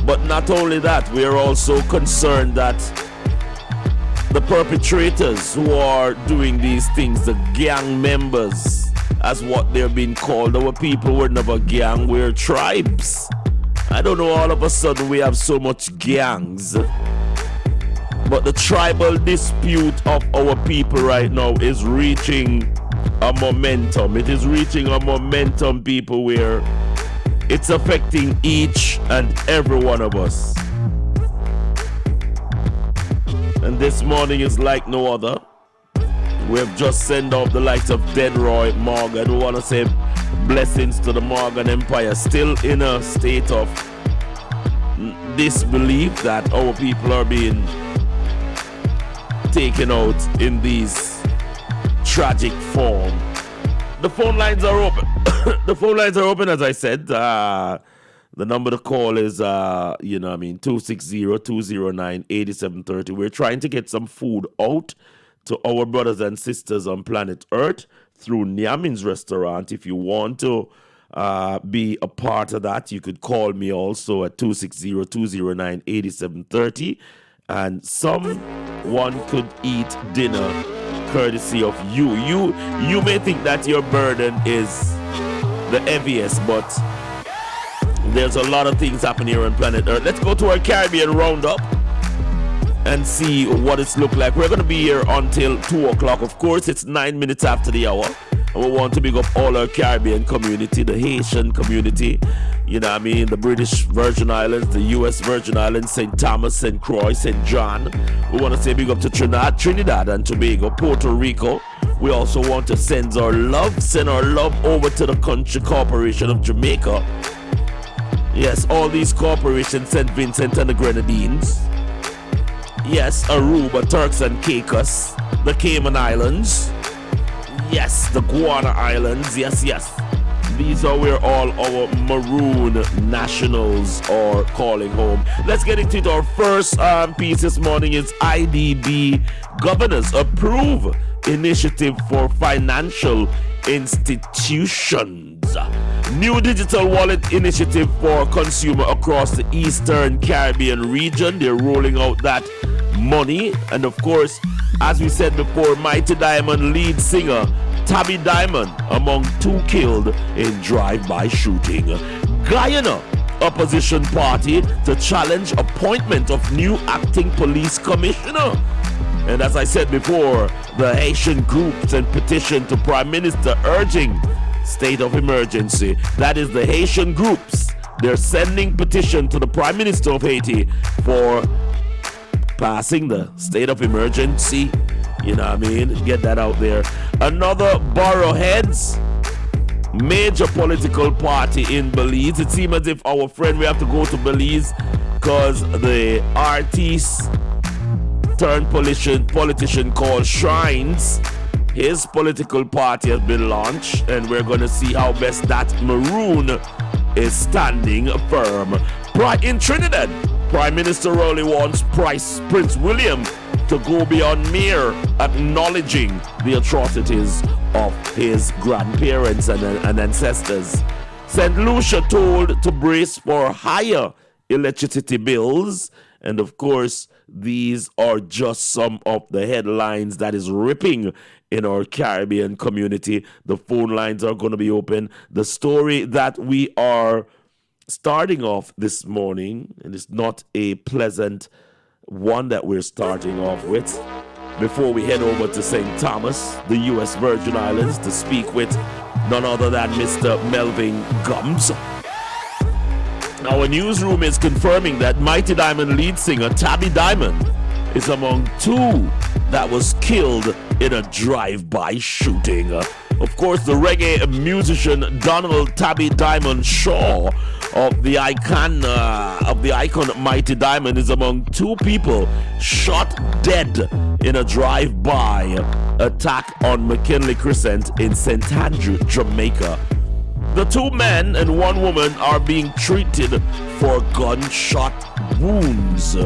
But not only that, we are also concerned that the perpetrators who are doing these things, the gang members, as what they're being called, our people were never gang, we're tribes. I don't know, all of a sudden we have so much gangs. But the tribal dispute of our people right now is reaching a momentum. It is reaching a momentum, people, where it's affecting each and every one of us. And this morning is like no other. We have just sent off the likes of Denroy, Morgan. We want to say Blessings to the Morgan Empire. Still in a state of disbelief that our people are being taken out in these tragic form. The phone lines are open. The phone lines are open, as I said. The number to call is, 260-209-8730. We're trying to get some food out to our brothers and sisters on planet Earth through Nyamin's restaurant. If you want to be a part of that, you could call me also at 260-209-8730. And someone could eat dinner courtesy of you. You may think that your burden is the heaviest, but there's a lot of things happening here on planet Earth. Let's go to our Caribbean roundup and see what it's looked like. We're going to be here until 2 o'clock. Of course, it's 9 minutes after the hour. And we want to big up all our Caribbean community, the Haitian community, the British Virgin Islands, the U.S. Virgin Islands, St. Thomas, St. Croix, St. John. We want to say big up to Trinidad and Tobago, Puerto Rico. We also want to send our love over to the Country Corporation of Jamaica. Yes, all these corporations, St. Vincent and the Grenadines. Yes, Aruba, Turks and Caicos, the Cayman Islands. Yes, the Guana Islands. Yes. These are where all our maroon nationals are calling home. Let's get into it. Our first piece this morning is IDB governors approve initiative for financial institutions. New digital wallet initiative for consumer across the Eastern Caribbean region. They're rolling out that money. And of course, as we said before, Mighty Diamond lead singer Tabby Diamond among 2 killed in drive-by shooting. Guyana opposition party to challenge appointment of new acting police commissioner. And as I said before, the Haitian groups and petition to Prime Minister urging state of emergency. That is the Haitian groups. They're sending petition to the Prime Minister of Haiti for passing the state of emergency. Get that out there. Another Boroughheads major political party in Belize. It seems as if our friend, we have to go to Belize because the artist turned politician called Shrines, his political party has been launched, and we're going to see how best that maroon is standing firm. In Trinidad, Prime Minister Rowley wants Prince William to go beyond mere acknowledging the atrocities of his grandparents and ancestors. St. Lucia told to brace for higher electricity bills. And of course, these are just some of the headlines that is ripping in our Caribbean community. The phone lines are going to be open. The story that we are starting off this morning, and it's not a pleasant one that we're starting off with, before we head over to St. Thomas, the U.S. Virgin Islands, to speak with none other than Mr. Melvin Gums. Our newsroom is confirming that Mighty Diamond lead singer Tabby Diamond is among 2 that was killed in a drive-by shooting. Of course, the reggae musician Donald Tabby Diamond Shaw of the icon Mighty Diamond is among 2 people shot dead in a drive-by attack on McKinley Crescent in St. Andrew, Jamaica. The 2 men and 1 woman are being treated for gunshot wounds.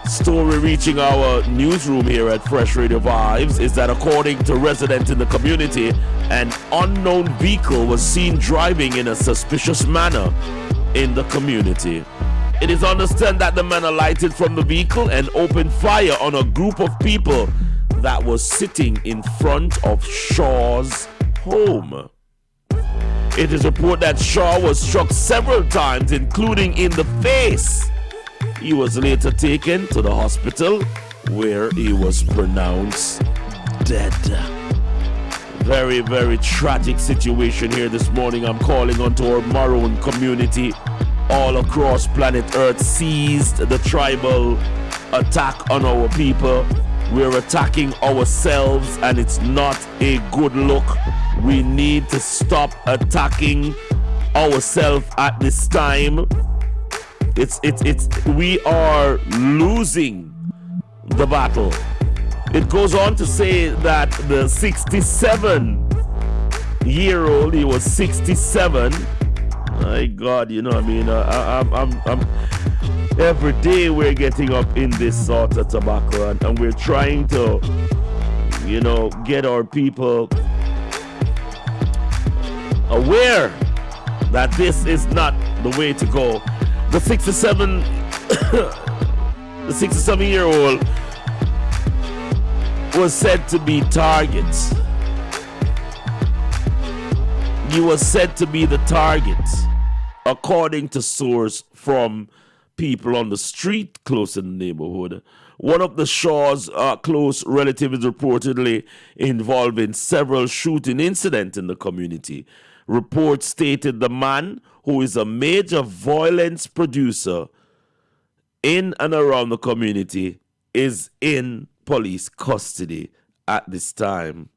Story reaching our newsroom here at Fresh Radio Vibes is that according to residents in the community, an unknown vehicle was seen driving in a suspicious manner in the community. It is understood that the man alighted from the vehicle and opened fire on a group of people that was sitting in front of Shaw's home. It is reported that Shaw was struck several times, including in the face. He was later taken to the hospital where he was pronounced dead. Very, very tragic situation here this morning. I'm calling onto our maroon community all across planet Earth. Seized the tribal attack on our people. We're attacking ourselves, and it's not a good look. We need to stop attacking ourselves at this time. We are losing the battle. It goes on to say that the 67-year-old, he was 67. My God, you know what I mean? I'm every day we're getting up in this sort of tobacco, and we're trying to, you know, get our people aware that this is not the way to go. The 67-year-old was said to be targets. He was said to be the target, according to source from people on the street close in the neighborhood. One of the Shaw's close relatives is reportedly involved in several shooting incidents in the community. Reports stated the man, who is a major violence producer in and around the community, is in police custody at this time.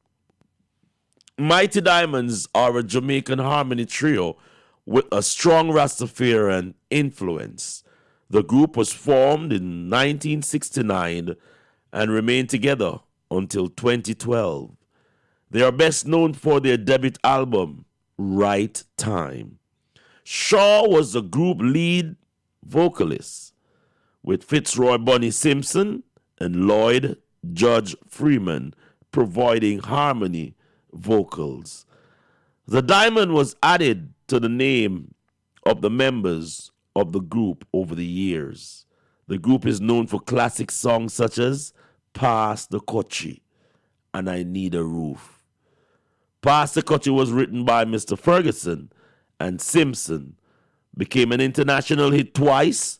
Mighty Diamonds are a Jamaican harmony trio with a strong Rastafarian influence. The group was formed in 1969 and remained together until 2012. They are best known for their debut album, Right Time. Shaw was the group lead vocalist, with Fitzroy Bunny Simpson and Lloyd Judge Freeman providing harmony vocals. The diamond was added to the name of the members of the group over the years. The group is known for classic songs such as Pass the Kochi and I Need a Roof. Pass the Kochi was written by Mr. Ferguson, and Simpson became an international hit twice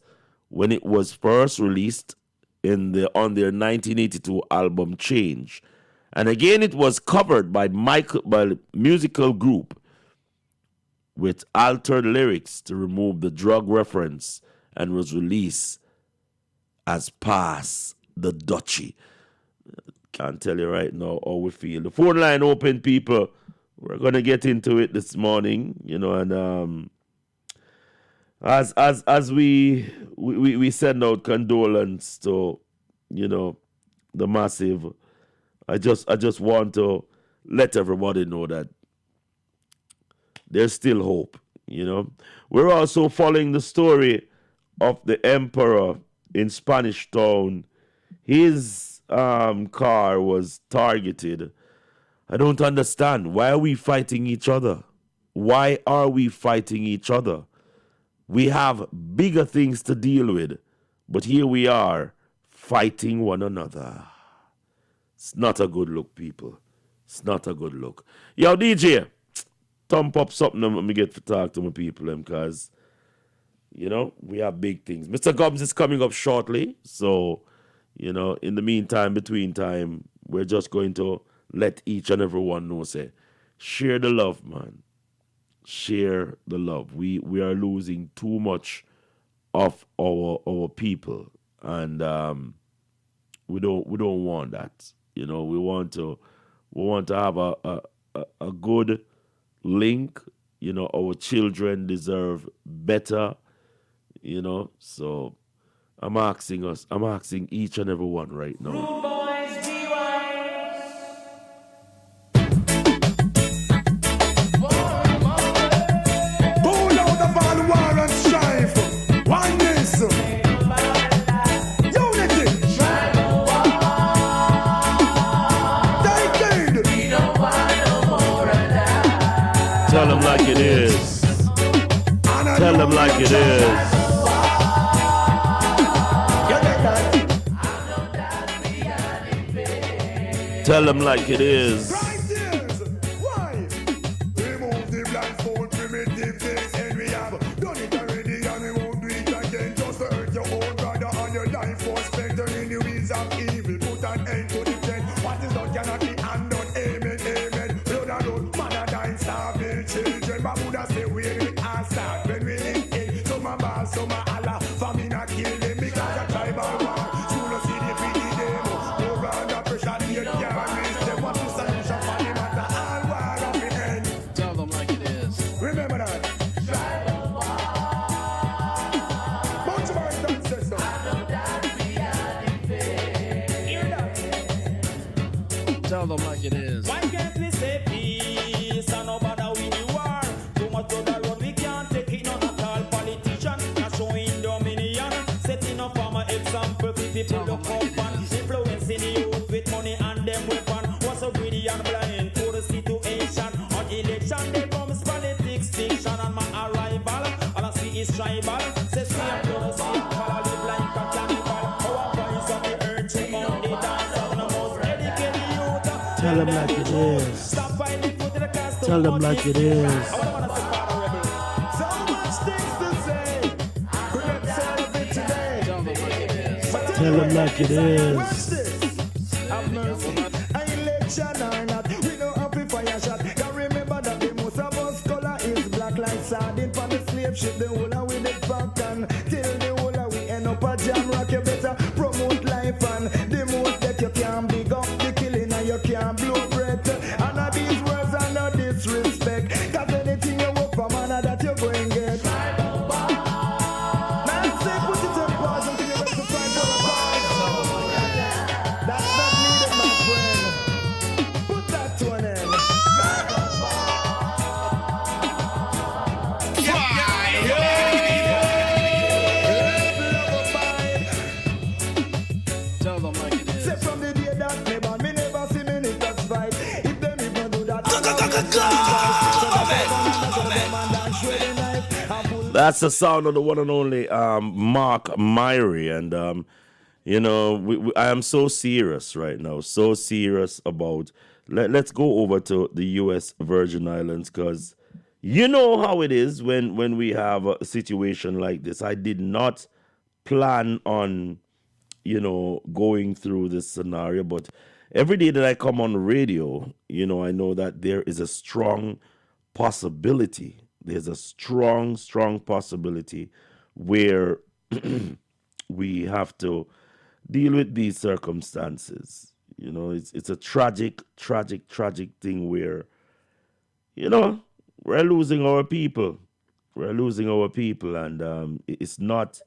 when it was first released on their 1982 album Change. And again, it was covered by musical group with altered lyrics to remove the drug reference, and was released as Pass the Dutchie. Can't tell you right now how we feel. The phone line open, people. We're gonna get into it this morning, you know, and as we send out condolence to, you know, the massive. I just want to let everybody know that there's still hope, you know. We're also following the story of the emperor in Spanish Town. His car was targeted. I don't understand. Why are we fighting each other? Why are we fighting each other? We have bigger things to deal with, but here we are fighting one another. It's not a good look, people. It's not a good look. Yo, DJ, thump up something and let me get to talk to my people, because, you know, we have big things. Mr. Gubbs is coming up shortly, so, you know, in the meantime, between time, we're just going to let each and every one know, say, share the love, man. Share the love. We are losing too much of our people, and we don't want that. You know, we want to have a good link. You know, our children deserve better. You know, so I'm asking each and every one right now. Rude boys, be wise. Pull out of all war and strife. Oneness. Unity. Tell them like it is. Tell them like it is. Tell them like it is. Remove the blindfold, primitive things, and we have done it already, and we won't do it again. Just to hurt your own brother and your life for strengthening the wheels of evil. Put an end to the trend. What is done cannot be undone. Amen, amen. Blood and road, man and dying, starving children. But Buddha say where it all start. When we live in, some a ball, some a Allah. Famine a kill them because a tribal war. Soon as see the pity them. No brother. Tell them like it is. Tell them like it is. Tell them like it is. Election or not, we know amplifier shot. Can remember that the most of us color is black like sardine from the slave ship. The whole of we the back and till the whole of we end up a jam rock. You better promote life and the most that you can big up the killing and you can blow breath. And of these words are no disrespect. Cause anything you work for man that you're going to get. Man say put it in pause until you rest the fight for a cause. That's not needed my friend. Put that to an end. Tell them like it is. Say from the day that me born, me never see ministers fight. If them even do that, That's the sound of the one and only Mark Myrie. And, you know, I am so serious right now. So serious about... Let's go over to the U.S. Virgin Islands because you know how it is when we have a situation like this. I did not plan on, you know, going through this scenario. But every day that I come on radio, you know, I know that there is a strong possibility. There's a strong possibility where we have to deal with these circumstances. You know, it's a tragic thing where, you know, we're losing our people. We're losing our people, and it's not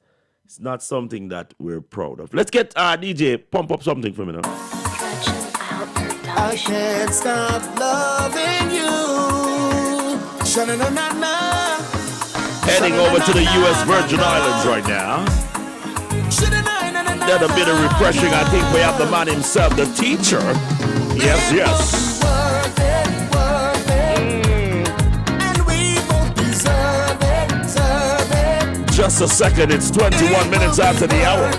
something that we're proud of. Let's get DJ pump up something for me now. I can't stop loving you. Heading over to the U.S. Virgin Islands right now. That a bit of refreshing. I think we have the man himself, the teacher. Yes. Just a second, it's 21 minutes after the hour.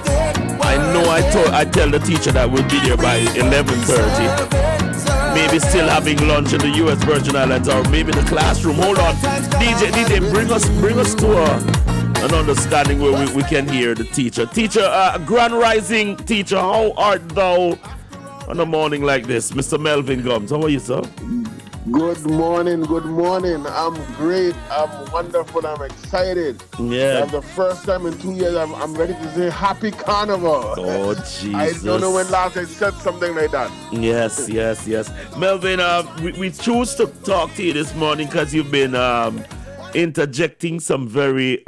I know I tell the teacher that we'll be there by 11:30. Maybe still having lunch in the U.S. Virgin Islands or maybe the classroom. Hold on. DJ, bring us to an understanding where we can hear the teacher. Teacher, Grand Rising teacher, how art thou on a morning like this? Mr. Melvin Gums, how are you, sir? Good morning. I'm great. I'm wonderful. I'm excited. Yeah. That's the first time in 2 years I'm ready to say Happy Carnival. Oh, Jesus. I don't know when last I said something like that. Yes. Melvin, we choose to talk to you this morning because you've been interjecting some very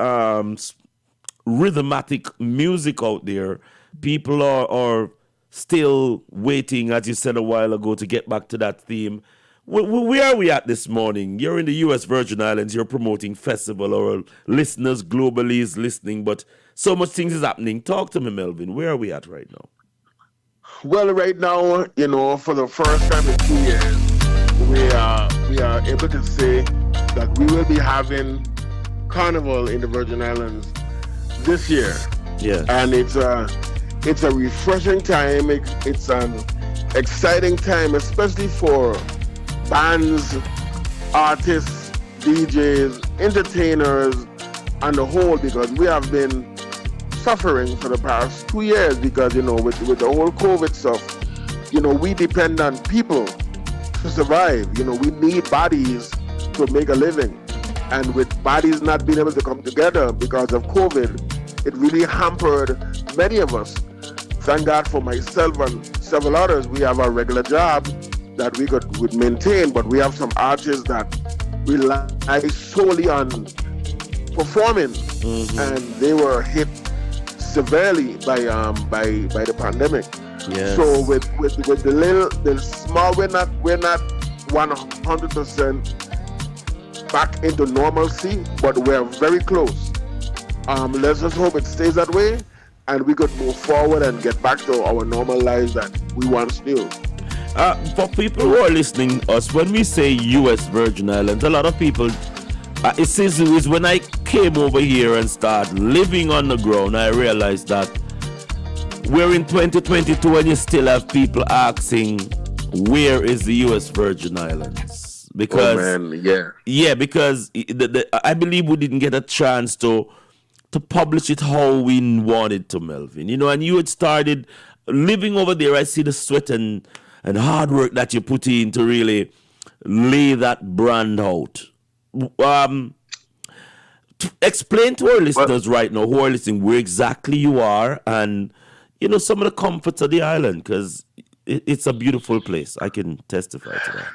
rhythmatic music out there. People are still waiting, as you said a while ago, to get back to that theme. Where are we at this morning? You're in the U.S. Virgin Islands. You're promoting festival. Our listeners globally is listening, but so much things is happening. Talk to me, Melvin. Where are we at right now? Well, right now, you know, for the first time in 2 years, we are able to say that we will be having Carnival in the Virgin Islands this year. Yeah. And it's a refreshing time. It's an exciting time, especially for bands, artists, DJs, entertainers, and the whole, because we have been suffering for the past 2 years because, you know, with the whole COVID stuff, you know, we depend on people to survive. You know, we need bodies to make a living. And with bodies not being able to come together because of COVID, it really hampered many of us. Thank God for myself and several others. We have our regular job that we would maintain, but we have some artists that rely solely on performing, and they were hit severely by the pandemic. Yes. So with the small, we're not 100% back into normalcy, but we're very close. Let's just hope it stays that way, and we could move forward and get back to our normal lives that we once knew. For people who are listening to us, when we say U.S. Virgin Islands, a lot of people, it says when I came over here and started living on the ground, I realized that we're in 2022 and you still have people asking, where is the U.S. Virgin Islands? Because because I believe we didn't get a chance to publish it how we wanted to, Melvin. You know, and you had started living over there. I see the sweat and hard work that you put in to really lay that brand out. Explain to our listeners right now who are listening where exactly you are and, you know, some of the comforts of the island, because it's a beautiful place. I can testify to that.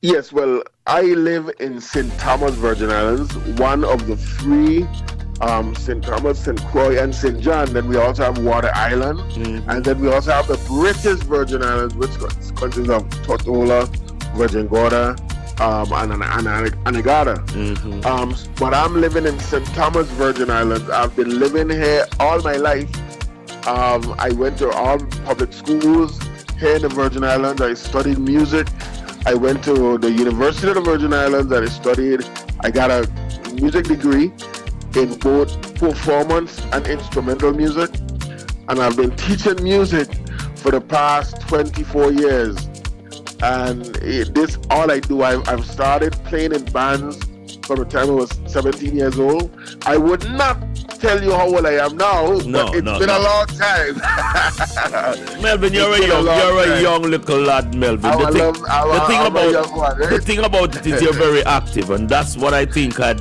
Yes, well, I live in St. Thomas Virgin Islands, one of the three, St. Thomas, St. Croix, and St. John. Then we also have Water Island, and then we also have the British Virgin Islands, which consists of Tortola, Virgin Gorda, and Anegada. But I'm living in St. Thomas Virgin Islands. I've been living here all my life. I went to all public schools here in the Virgin Islands. I studied music. I went to the University of the Virgin Islands and I got a music degree in both performance and instrumental music. And I've been teaching music for the past 24 years. And this all I do. I've started playing in bands from the time I was 17 years old. I would not tell you how old I am now, but it's been a long time. Melvin, you're a young little lad, Melvin. The thing about it is you're very active, and that's what I think that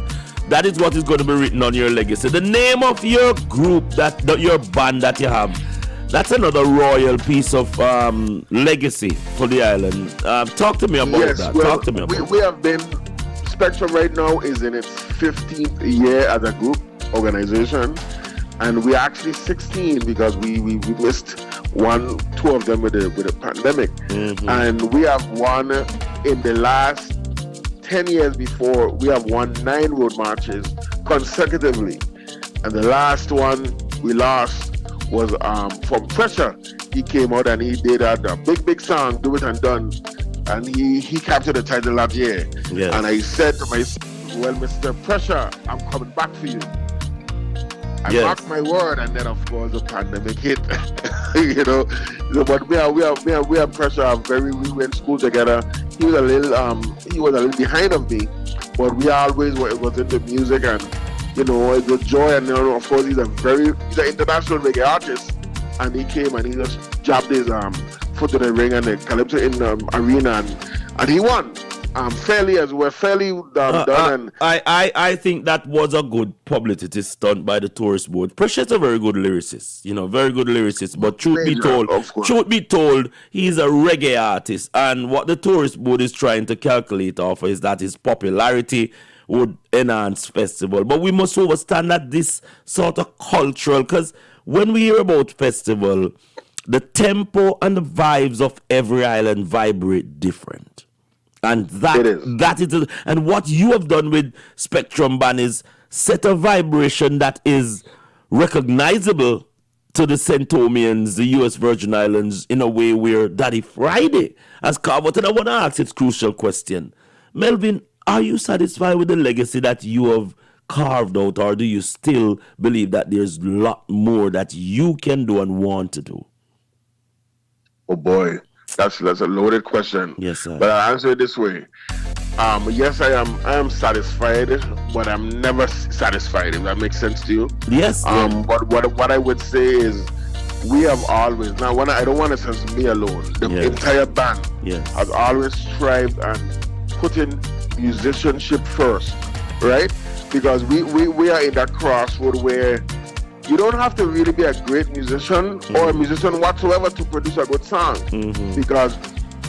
is what is going to be written on your legacy. The name of your group, your band that you have, that's another royal piece of legacy for the island. Talk to me about that. Well, Talk to me about that. We have been, Spectrum right now is in its 15th year as a group organization, and we're actually 16 because we missed two of them with the pandemic. And we have won in the last 10 years before, we have won 9 road marches consecutively, and the last one we lost was from Pressure. He came out and he did a big song, Do It and Done, and he captured the title that year. And I said to myself, well, Mr. Pressure, I'm coming back for you. I marked my word, and then of course the pandemic hit. You know, but we have Pressure. We were in school together. He was a little behind of me, but we always was into music, and you know, it was joy. And you know, of course, he's an international reggae artist, and he came and he just jabbed his foot to the ring and the Calypso in the arena, and he won. Fairly as we're fairly done. I think that was a good publicity stunt by the tourist board. Pressure's a very good lyricist, very good lyricist. But truth be told, he's a reggae artist, and what the tourist board is trying to calculate off is that his popularity would enhance festival. But we must understand that this sort of cultural, because when we hear about festival, the tempo and the vibes of every island vibrate different. And that is and what you have done with Spectrum Band is set a vibration that is recognizable to the St. Thomians, the U.S. Virgin Islands, in a way where Daddy Friday has carved out. And I want to ask this crucial question. Melvin, are you satisfied with the legacy that you have carved out, or do you still believe that there's a lot more that you can do and want to do? Oh boy. That's a loaded question. Yes, sir. But I'll answer it this way. Yes, I am satisfied, but I'm never satisfied, if that makes sense to you. Yes. But what I would say is we have always, now I don't want to say it's me alone, the entire band has always strived and put in musicianship first, right? Because we are in that crossroad where you don't have to really be a great musician or a musician whatsoever to produce a good song, because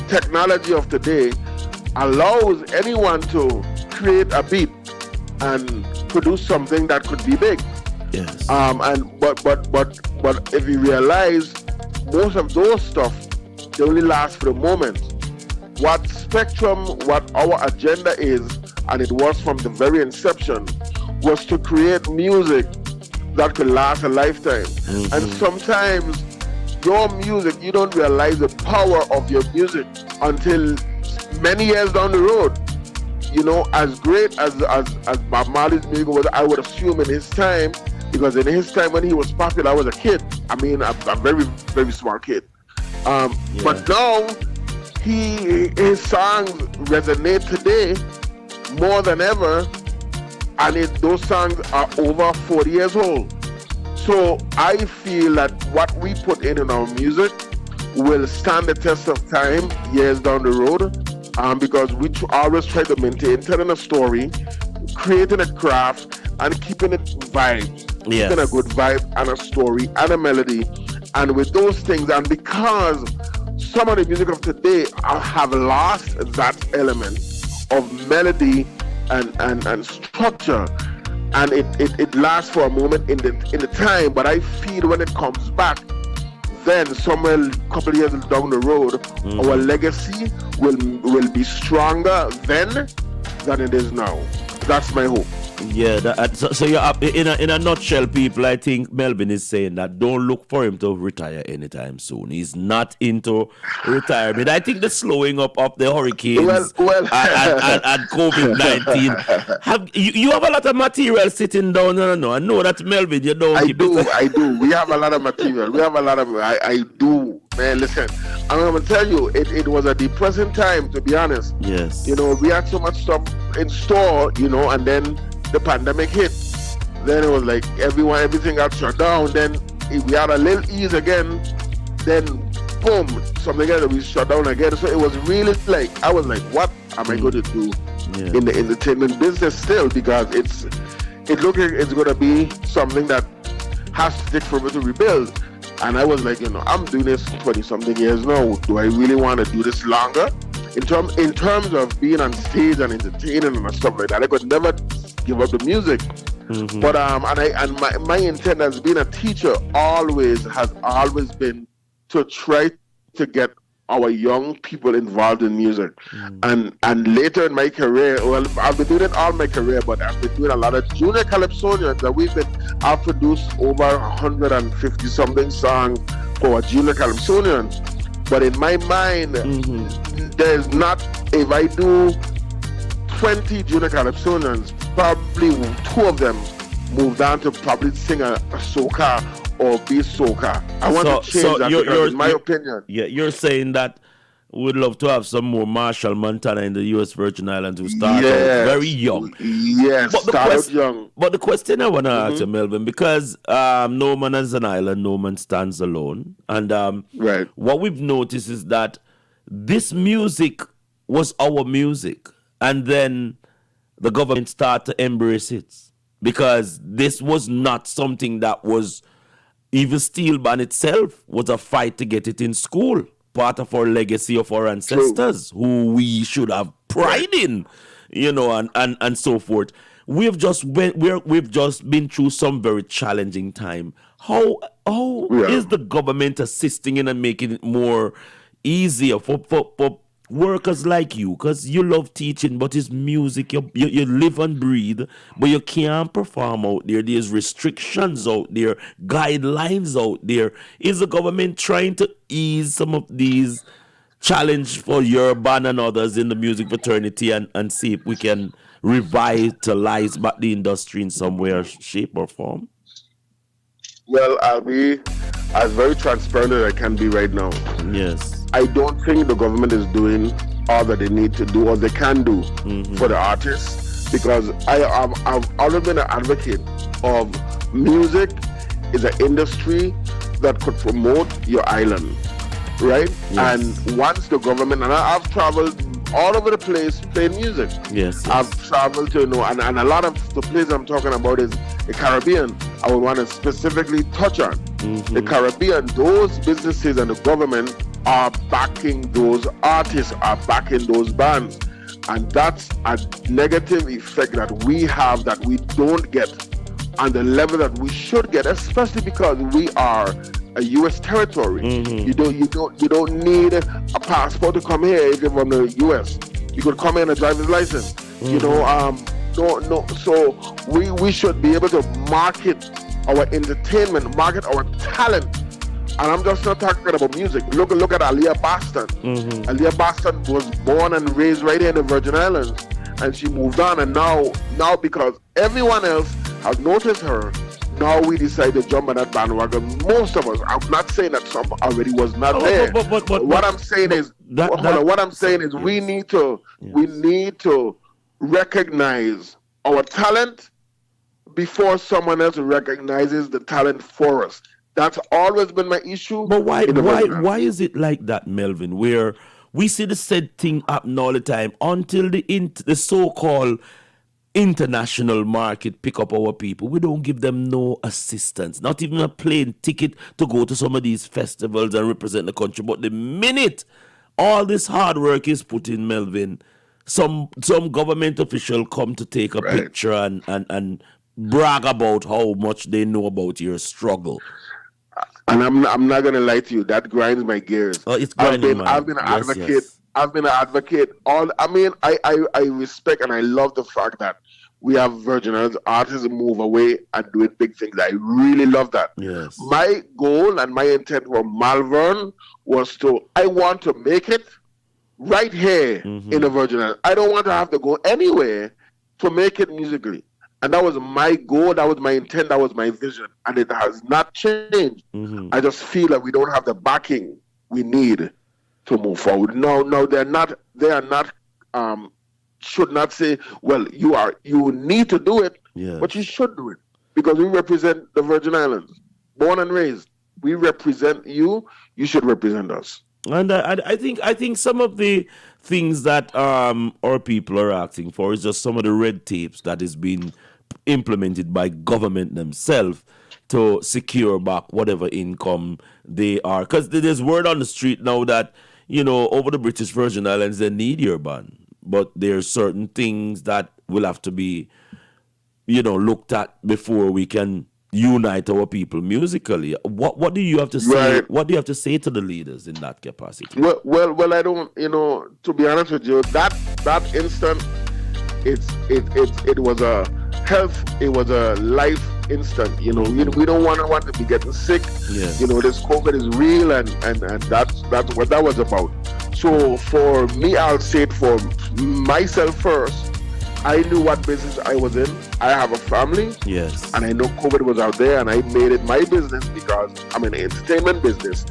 technology of today allows anyone to create a beat and produce something that could be big. Yes. But if you realize most of those stuff, they only last for the moment. What Spectrum, what our agenda is, and it was from the very inception, was to create music that could last a lifetime. And sometimes your music, you don't realize the power of your music until many years down the road. You know, as great as Bob Marley's music was, I would assume in his time, because in his time when he was popular, I was a kid. I mean, a very, very smart kid. But now, his songs resonate today more than ever, and those songs are over 40 years old. So I feel that what we put in our music will stand the test of time years down the road, because we always try to maintain telling a story, creating a craft, and keeping it vibe, keeping a good vibe and a story and a melody. And with those things, and because some of the music of today have lost that element of melody and structure, and it lasts for a moment in the time, but I feel when it comes back, then somewhere a couple of years down the road, our legacy will be stronger then than it is now. That's my hope. Yeah, so you're up, in a nutshell, people, I think Melvin is saying that don't look for him to retire anytime soon. He's not into retirement. I think the slowing up of the hurricanes and COVID-19. You have a lot of material sitting down. I know that Melvin, you don't keep it. I do. We have a lot of material. I do. Man, listen, I'm going to tell you, it was a depressing time, to be honest. Yes. We had so much stuff in store, and then the pandemic hit. Then it was like everything got shut down. Then we had a little ease again. Then boom, something else, we shut down again. So it was really like, I was like, what am I going to do in the entertainment business still? Because it looks like it's going to be something that has to take forever to rebuild. And I was like, I'm doing this 20-something years now. Do I really want to do this longer? In terms of being on stage and entertaining and stuff like that, I could never give up the music. But my intent as being a teacher has always been to try to get our young people involved in music. And later in my career, well, I've been doing it all my career, but I've been doing a lot of junior calypsonians that I've produced over 150 something songs for junior calypsonians. But in my mind, there's not, if I do 20 junior calypsonians, probably 2 of them moved on to probably sing a soca or be soca. I want to change that because in my opinion. Yeah, you're saying that we'd love to have some more Marshall Montana in the U.S. Virgin Islands who start out very young. Yes, start out young. But the question I want to ask you, Melvin, because no man is an island, no man stands alone. And what we've noticed is that this music was our music. And then the government started to embrace it. Because this was not something that was, even steel band itself was a fight to get it in school. Part of our legacy of our ancestors, who we should have pride in, and so forth. We've just been through some very challenging time. How is the government assisting in and making it more easier for workers like you? Because you love teaching, but it's music. You live and breathe, but you can't perform out there. There's restrictions out there, guidelines out there. Is the government trying to ease some of these challenge for your band and others in the music fraternity and see if we can revitalize back the industry in some way or shape or form? Well, I'll be as very transparent as I can be right now. Yes. I don't think the government is doing all that they need to do or they can do for the artists, because I've always been an advocate of music is an industry that could promote your island, right? Yes. And once the government, and I've traveled all over the place playing music. Yes. I've traveled to, and a lot of the places I'm talking about is the Caribbean. I would want to specifically touch on the Caribbean. Those businesses and the government are backing those artists, are backing those bands. And that's a negative effect that we have that we don't get on the level that we should get, especially because we are a U.S. territory. You don't need a passport to come here if you're from the U.S. You could come here on a driver's license. So we should be able to market our entertainment, market our talent. And I'm just not talking about music. Look at Aaliyah Boston. Aaliyah Boston was born and raised right here in the Virgin Islands, and she moved on. And now because everyone else has noticed her, now we decide to jump on that bandwagon. Most of us, I'm not saying that some already was not there. But what I'm saying is, we need to recognize our talent before someone else recognizes the talent for us. That's always been my issue. But why is it like that, Melvin, where we see the said thing happen all the time until the so-called international market pick up our people? We don't give them no assistance, not even a plane ticket to go to some of these festivals and represent the country. But the minute all this hard work is put in, Melvin, some government official come to take a picture and brag about how much they know about your struggle. And I'm not gonna lie to you, that grinds my gears. Oh, it's grinding, I've been an advocate. Yes. I've been an advocate. I respect and I love the fact that we have Virgin Islands artists move away and doing big things. I really love that. Yes. My goal and my intent for Malvern was I want to make it right here in the Virgin Islands. I don't want to have to go anywhere to make it musically. And that was my goal, that was my intent, that was my vision. And it has not changed. I just feel that we don't have the backing we need to move forward. No, they are not should not say, well, you need to do it, but you should do it. Because we represent the Virgin Islands, born and raised. We represent you, you should represent us. And I think some of the things that our people are asking for is just some of the red tapes that is being implemented by government themselves to secure back whatever income they are. Because there's word on the street now that, over the British Virgin Islands, they need your band. But there are certain things that will have to be, looked at before we can unite our people musically. What do you have to say? Right. What do you have to say to the leaders in that capacity? Well, I don't. To be honest with you, that instant, it was a health. It was a life instant. We don't want to be getting sick. Yes. This COVID is real, and that's what that was about. So for me, I'll say it for myself first. I knew what business I was in. I have a family. Yes. And I know COVID was out there, and I made it my business because I'm in the entertainment business.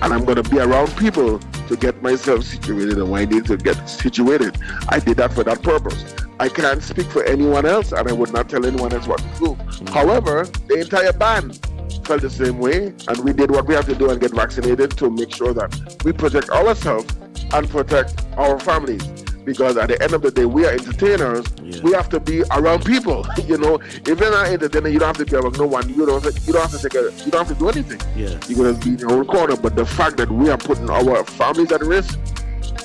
And I'm going to be around people to get myself situated and when I need to get situated. I did that for that purpose. I can't speak for anyone else, and I would not tell anyone else what to do. However, the entire band felt the same way, and we did what we have to do and get vaccinated to make sure that we protect ourselves and protect our families. Because at the end of the day, we are entertainers. We have to be around people. If you're not entertainer, you don't have to be around no one. You don't have to do anything. Yeah. You're gonna be in your own corner. But the fact that we are putting our families at risk,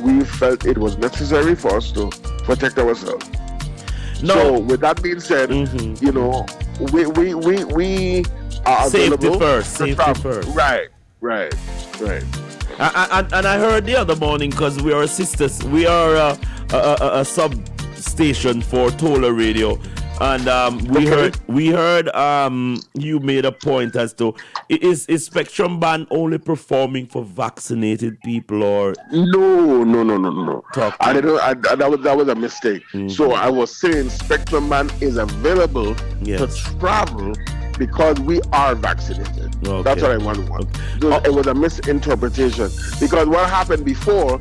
we felt it was necessary for us to protect ourselves. So with that being said, we are safety available. Safety first. Right. And I heard the other morning, because we are sisters, we are a substation for Tola Radio, and we heard you made a point as to is Spectrum Band only performing for vaccinated people, or no. That was a mistake. So I was saying Spectrum Band is available to travel because we are vaccinated. Okay. That's what I want. It was a misinterpretation, because what happened before,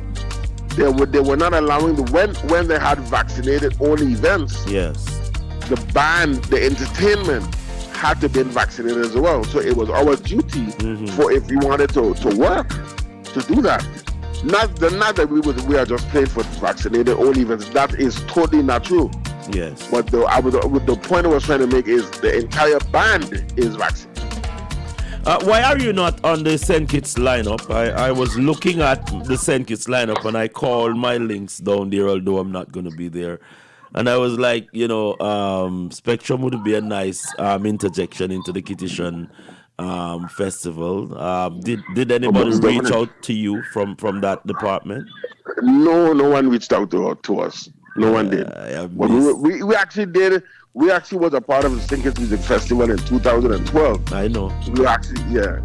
they were not allowing when they had vaccinated only events. Yes. The band, the entertainment had to be vaccinated as well. So it was our duty for, if we wanted to work, to do that. Not that we are just playing for vaccinated only events. That is totally not true. Yes. But the point I was trying to make is the entire band is vaccinated. Why are you not on the St. Kitts lineup? I was looking at the St. Kitts lineup, and I called my links down there, although I'm not going to be there. And I was like, Spectrum would be a nice interjection into the Kittishan festival. Did anybody reach out to you from that department? No one reached out to us. No one did. But we actually did. We actually was a part of the St. Kitts Music Festival in 2012. I know. We actually,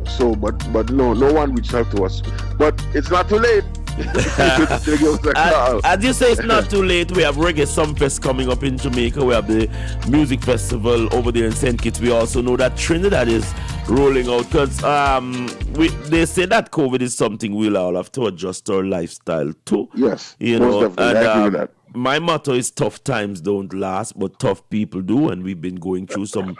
So, but no one reached out to us. But it's not too late. Give us a call. As you say, it's not too late. We have Reggae Sumfest coming up in Jamaica. We have the music festival over there in St. Kitts. We also know that Trinidad is rolling out because they say that COVID is something we'll all have to adjust our lifestyle to. Yes, you most know, definitely. I agree with that. My motto is tough times don't last, but tough people do, and we've been going through some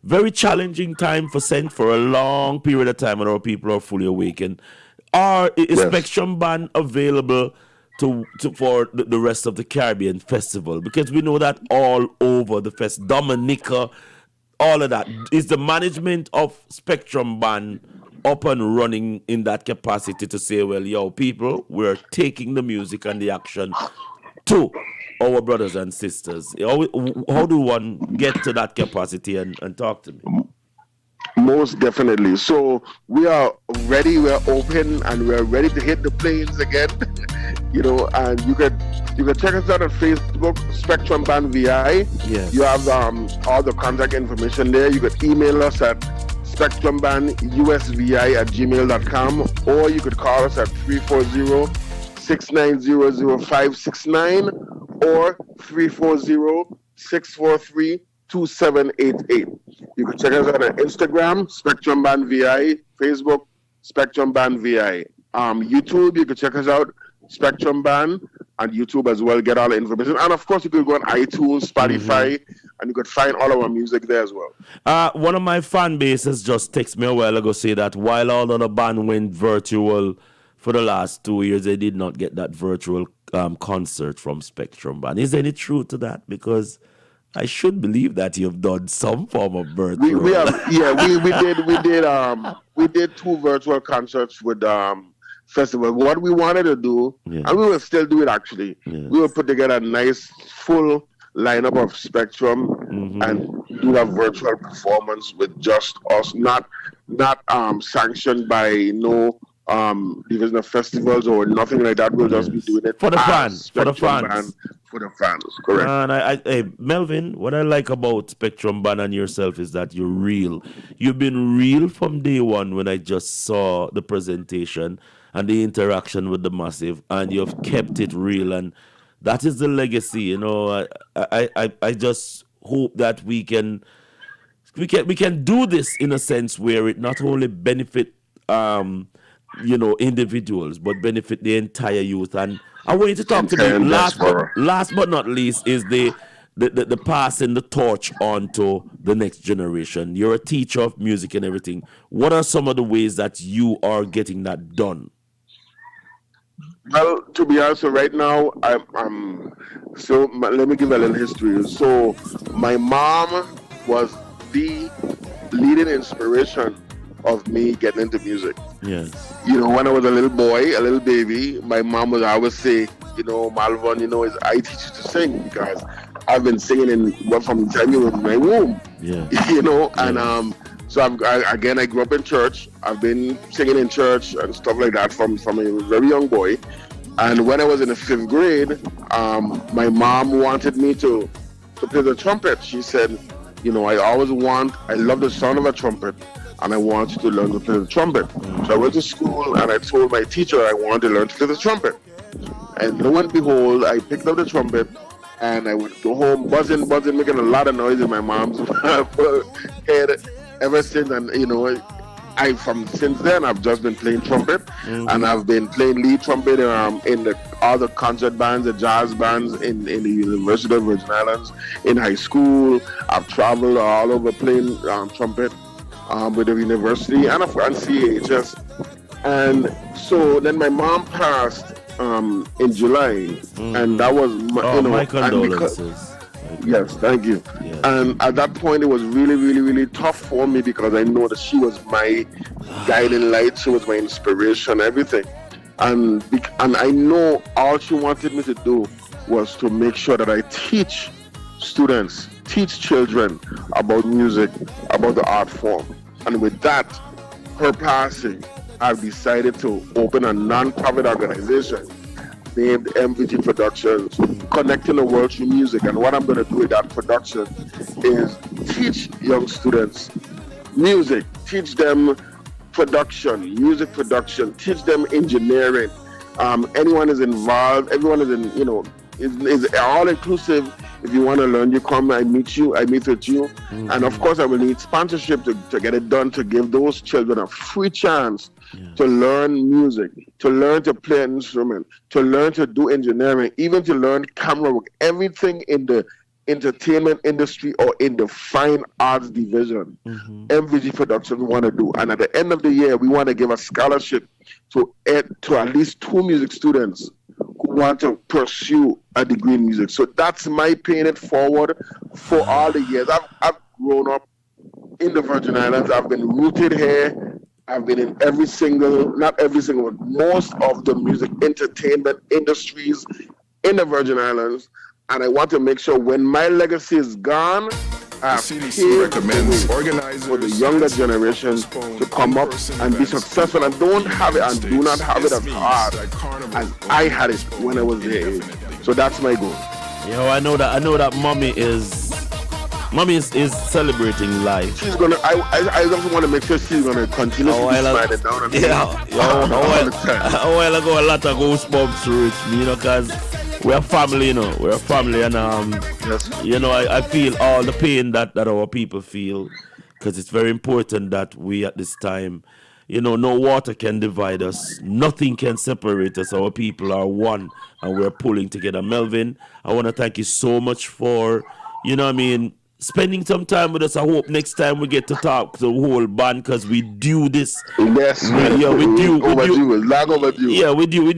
very challenging time for a long period of time, and our people are fully awakened. Is Spectrum Band available for the rest of the Caribbean Festival? Because we know that all over the fest, Dominica, all of that. Is the management of Spectrum Band up and running in that capacity to say, well, yo, people, we're taking the music and the action to our brothers and sisters? How do one get to that capacity and talk to me? Most definitely. So we are ready, we are open, and we are ready to hit the planes again. You know, and you can check us out on Facebook, Spectrum Band VI. Yes. You have all the contact information there. You could email us at spectrumbandusvi@gmail.com, or you could call us at 340-690-0569 or 340-643-2788. You can check us out on Instagram, Spectrum Band VI, Facebook, Spectrum Band VI. YouTube, you can check us out, Spectrum Band, and YouTube as well, get all the information. And of course, you could go on iTunes, Spotify, and you could find all our music there as well. One of my fan bases just texted me a while ago, say that while all of the band went virtual for the last 2 years, they did not get that virtual concert from Spectrum Band. Is there any truth to that? Because I should believe that you've done some form of virtual. We did 2 virtual concerts with festival. What we wanted to do, and we will still do it actually, we will put together a nice full lineup of Spectrum and do a virtual performance with just us, not sanctioned by no division of festivals or nothing like that. We'll just be doing it for the fans. For the fans, correct. And hey, Melvin, what I like about Spectrum Band and yourself is that you're real. You've been real from day one when I just saw the presentation and the interaction with the massive, and you've kept it real, and that is the legacy. You know, I just hope that we can do this in a sense where it not only benefit individuals, but benefit the entire youth. And I want you to talk to me. Last but not least is the passing the torch on to the next generation. You're a teacher of music and everything. What are some of the ways that you are getting that done? Well, to be honest, right now, let me give a little history. So my mom was the leading inspiration of me getting into music. Yes. You know, when I was a little boy, a little baby, my mom would always say, Malvin, I teach you to sing because I've been singing from the time you were in my womb. Yeah. And so I grew up in church. I've been singing in church and stuff like that from a very young boy. And when I was in the 5th grade, my mom wanted me to play the trumpet. She said, I love the sound of a trumpet, and I want you to learn to play the trumpet. So I went to school and I told my teacher I wanted to learn to play the trumpet. And lo and behold, I picked up the trumpet and I would go home buzzing, making a lot of noise in my mom's head ever since. And since then I've just been playing trumpet, and I've been playing lead trumpet in all the concert bands, the jazz bands in the University of Virgin Islands. In high school, I've traveled all over playing trumpet with the university and CHS. And so then my mom passed in July, and that was my condolences. Yes, thank you. Yes. And at that point, it was really, really, really tough for me because I know that she was my guiding light. She was my inspiration, everything. And I know all she wanted me to do was to make sure that I teach children about music, about the art form. And with that, her passing, I've decided to open a non-profit organization named MVG Productions, connecting the world through music. And what I'm going to do with that production is teach young students music, teach them production, music production, teach them engineering, Anyone is involved. Everyone is in, is all inclusive. If you want to learn, you come, I meet with you. And of course, I will need sponsorship to get it done, to give those children a free chance to learn music, to learn to play an instrument, to learn to do engineering, even to learn camera work, everything in the entertainment industry or in the fine arts division. MVG Production we want to do. And at the end of the year, we want to give a scholarship to at least 2 music students who want to pursue a degree in music. So that's my paying it forward for all the years. I've grown up in the Virgin Islands. I've been rooted here. I've been in not every single, but most of the music entertainment industries in the Virgin Islands. And I want to make sure when my legacy is gone, the CDC recommends organizers for the younger generation to come up and be successful and do not have it as hard as I had it when I was their age. So that's my goal. I know that mommy is celebrating life. She's gonna. I just want to make sure she's gonna continue to be smiling down at me. A while ago, a lot of goosebumps reached me, because we're a family, We're a family, and I feel all the pain that our people feel, because it's very important that we at this time, no water can divide us, nothing can separate us. Our people are one, and we're pulling together. Melvin, I want to thank you so much for, spending some time with us. I hope next time we get to talk to the whole band, because we do this. Yes, we do. Long overdue. Yeah, we do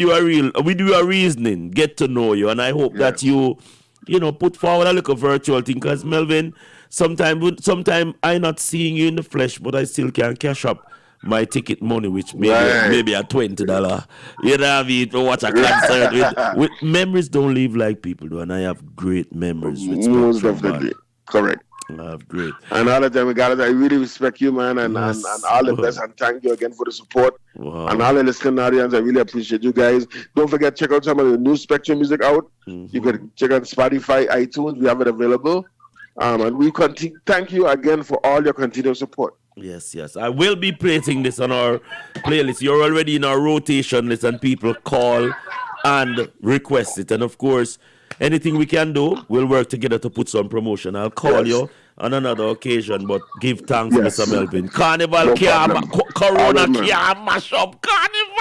a reasoning, get to know you, and I hope that you put forward a little virtual thing, because Melvin, sometime I not seeing you in the flesh, but I still can cash up my ticket money, which maybe a $20. You know what I mean? To watch a concert with memories don't live like people do, and I have great memories with most definitely. Correct. Great. And all the time, I really respect you, man, and all the best, and thank you again for the support. Wow. And all the listening audience, I really appreciate you guys. Don't forget, check out some of the new Spectrum music out. You can check out Spotify, iTunes, we have it available. And we thank you again for all your continued support. Yes. I will be placing this on our playlist. You're already in our rotation list, and people call and request it. And of course, anything we can do, we'll work together to put some promotion. I'll call you on another occasion, but give thanks, Mr. Melvin. Carnival Corona can't mash up Carnival.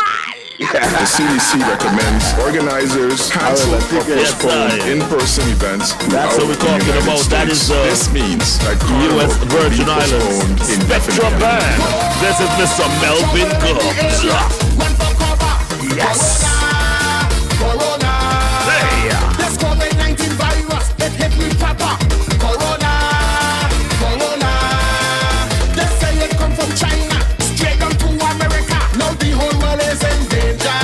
The CDC recommends organizers cancel or postpone in-person events. That's what we're talking about. That is this means that U.S. Virgin Islands Spectrum Band. This is Mr. Melvin Gubbs. Yes. This COVID-19 virus, it hit me proper. Corona. They say it come from China, straight down to America. Now the whole world is in danger.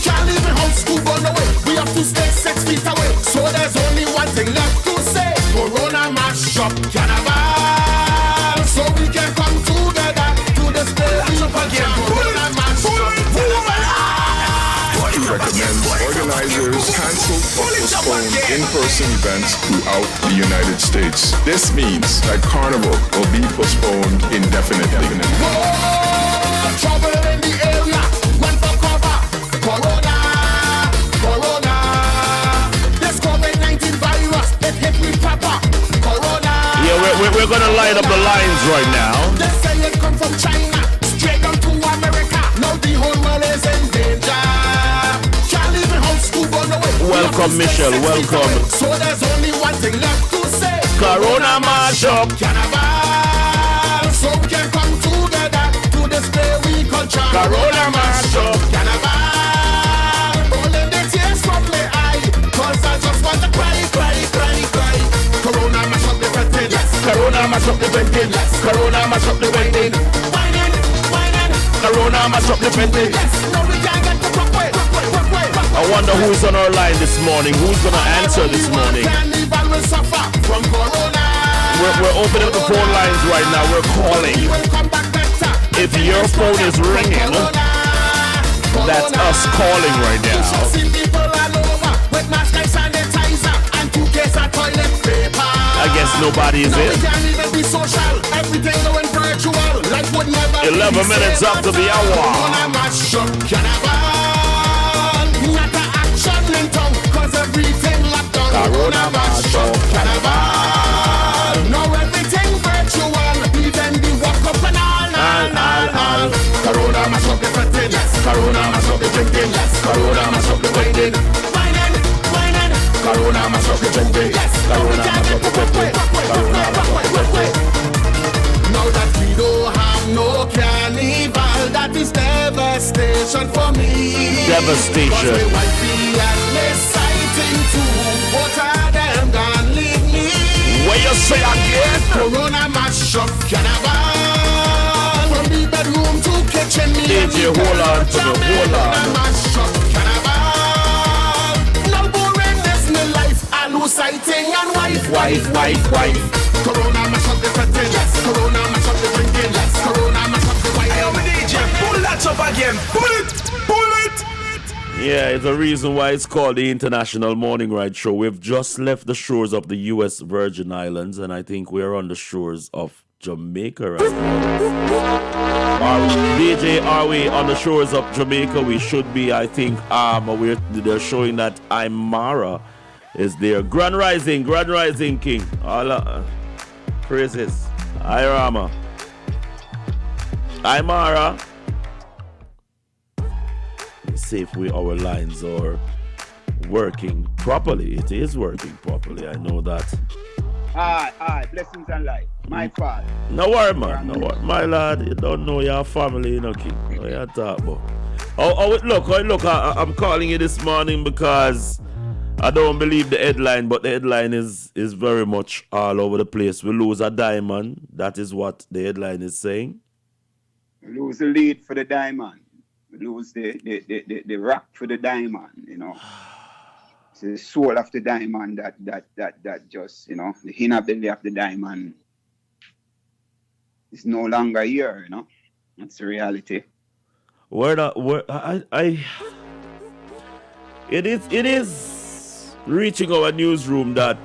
Can't leave the house to run away. We have to stay 6 feet away. So there's only one thing left to say. Corona mash up Carnival. So we can come together to display again. Corona mash up recommends organizers cancel or postpone in-person events throughout the United States. This means that Carnival will be postponed indefinitely. Trouble in the area, one for cover. Corona. This COVID-19 virus, it hit me proper. Corona. Yeah, we're gonna light up the lines right now. They say it come from China, straight down to America. Now the whole world is in danger. Welcome, Michelle. Welcome. So there's only one thing left to say. Corona mash up Carnival. So we can come together to display we culture. Corona mash up Carnival. Holding the tears from my eye, cause I just want to cry. Corona mash up the venting. Yes. Corona mash up the venting. Yes. Corona mash up the venting. Whining. Corona mash up the venting. Yes. No, we can't get the rock way. I wonder who's on our line this morning. Who's gonna answer this morning? We're opening up the phone lines right now. We're calling. If your phone is ringing, that's us calling right now. I guess nobody is in. 11 minutes after the hour. Corona mash up the drinking. Corona mash up the whining. Corona mash up the drinking. Corona mash up the drinking. Corona mash up the drinking. Now that we don't have no carnival, that is devastation for me. Devastation. Cause my wifey and me sighting too. What are them gonna leave me? What you say again? Corona mash up carnival. From the bedroom to kitchen, me DJ, hold on to me, hold on. Corona mash up carnival. No boringness in life. I lose sighting and wife. Corona mash up the fretting. Corona mash up the drinking. Corona mash up the wine. Hey, I'm a DJ. Pull that up again. Pull it. Yeah, it's a reason why it's called the International Morning Ride Show. We've just left the shores of the U.S. Virgin Islands, and I think we're on the shores of Jamaica right now. DJ, are we on the shores of Jamaica? We should be, I think. They're showing that Imara is there. Grand Rising King. Allah, praises. Irama. Imara. Let's see if our lines are working properly. It is working properly. I know that. Aye. Blessings and light. My fault. No worry, man. No worry. My lad, you don't know your family, King. What you talk about? Look. I'm calling you this morning because I don't believe the headline, but the headline is very much all over the place. We lose a diamond. That is what the headline is saying. We lose the lead for the diamond. We lose the rock for the diamond, It's the soul of the diamond that just, the inner belly of the diamond is no longer here, That's the reality. It is reaching our newsroom that,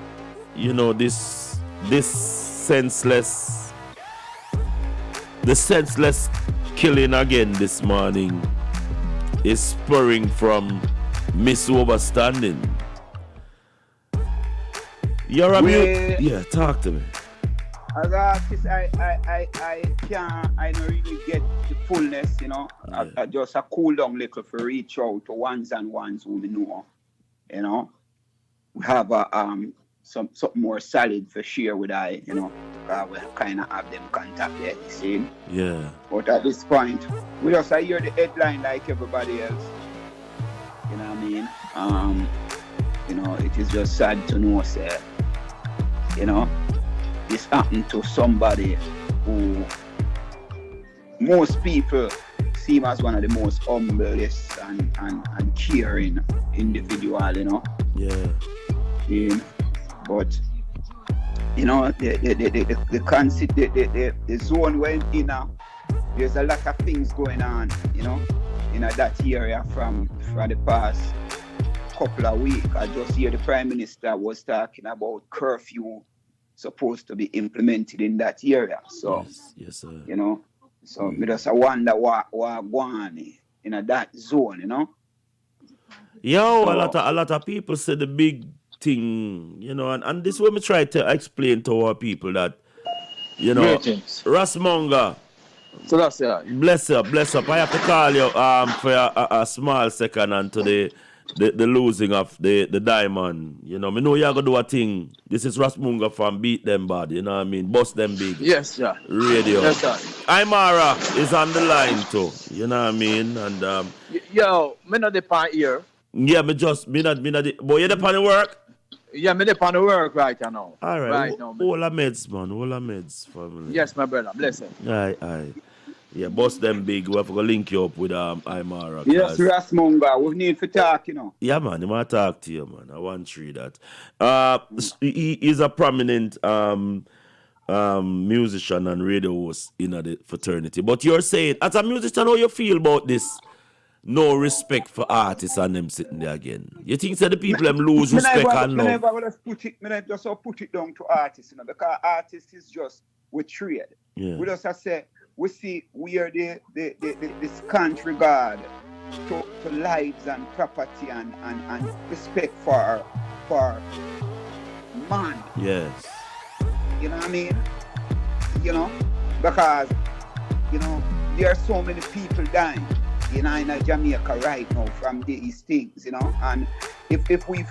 this senseless killing again this morning is spurring from misunderstanding. You're a mute. Yeah, talk to me. As an artist, I don't really get the fullness, I just a cool down little for reach out to ones and ones who we know, We have something more solid for share with because we kind of have them contact there, you see. Yeah. But at this point, we just hear the headline like everybody else. You know what I mean? It is just sad to know, sir. This happened to somebody who most people see him as one of the most humblest and caring individual, Yeah. But the zone we're in, there's a lot of things going on, in that area from the past couple of weeks. I just hear the Prime Minister was talking about curfew supposed to be implemented in that area. So, yes, sir. So I just wonder what going on in that zone, Yo, so, a lot of people say the big thing, and this is what we try to explain to our people that, Rasmonga. So that's Bless up. I have to call you for a small second and today. The losing of the diamond, me know you're gonna do a thing. This is Rasmunga from Beat Them Bad, you know what I mean? Bust Them Big. Yes, sir. Radio. Yes, sir. Imara is on the line too, you know what I mean? And me not the pan here. Yeah, me not boy, you the pan work? Yeah, me the pan work right now. All right. All the meds, man. All the meds, family. Yes, my brother. Bless him. Aye. Yeah, Bust Them Big. We have to link you up with Imara. Yes, Rasmunga. We need to talk, Yeah, man. I want to talk to you, man. I want to read that. He is a prominent musician and radio host in the fraternity. But you're saying, as a musician, how you feel about this? No respect for artists and them sitting there again. You think that the people them lose respect and love? I just put it down to artists, because artists is just we trade. Yeah. We just say we see where this country regard to lives and property and respect for man. Yes. You know what I mean? Because there are so many people dying. in Jamaica right now from these things, you know. And if we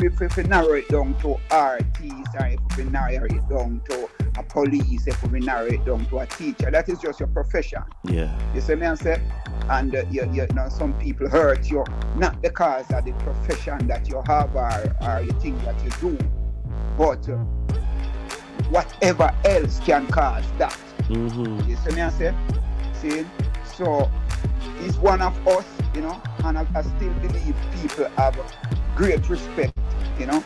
narrow it down to artists, or if we narrow it down to a police, if we narrow it down to a teacher, that is just your profession. Yeah. You see me I say? And you know, some people hurt you not because of the profession that you have or the thing that you do, but whatever else can cause that. You see me I say? See? So he's one of us, you know, and I still believe people have great respect, you know,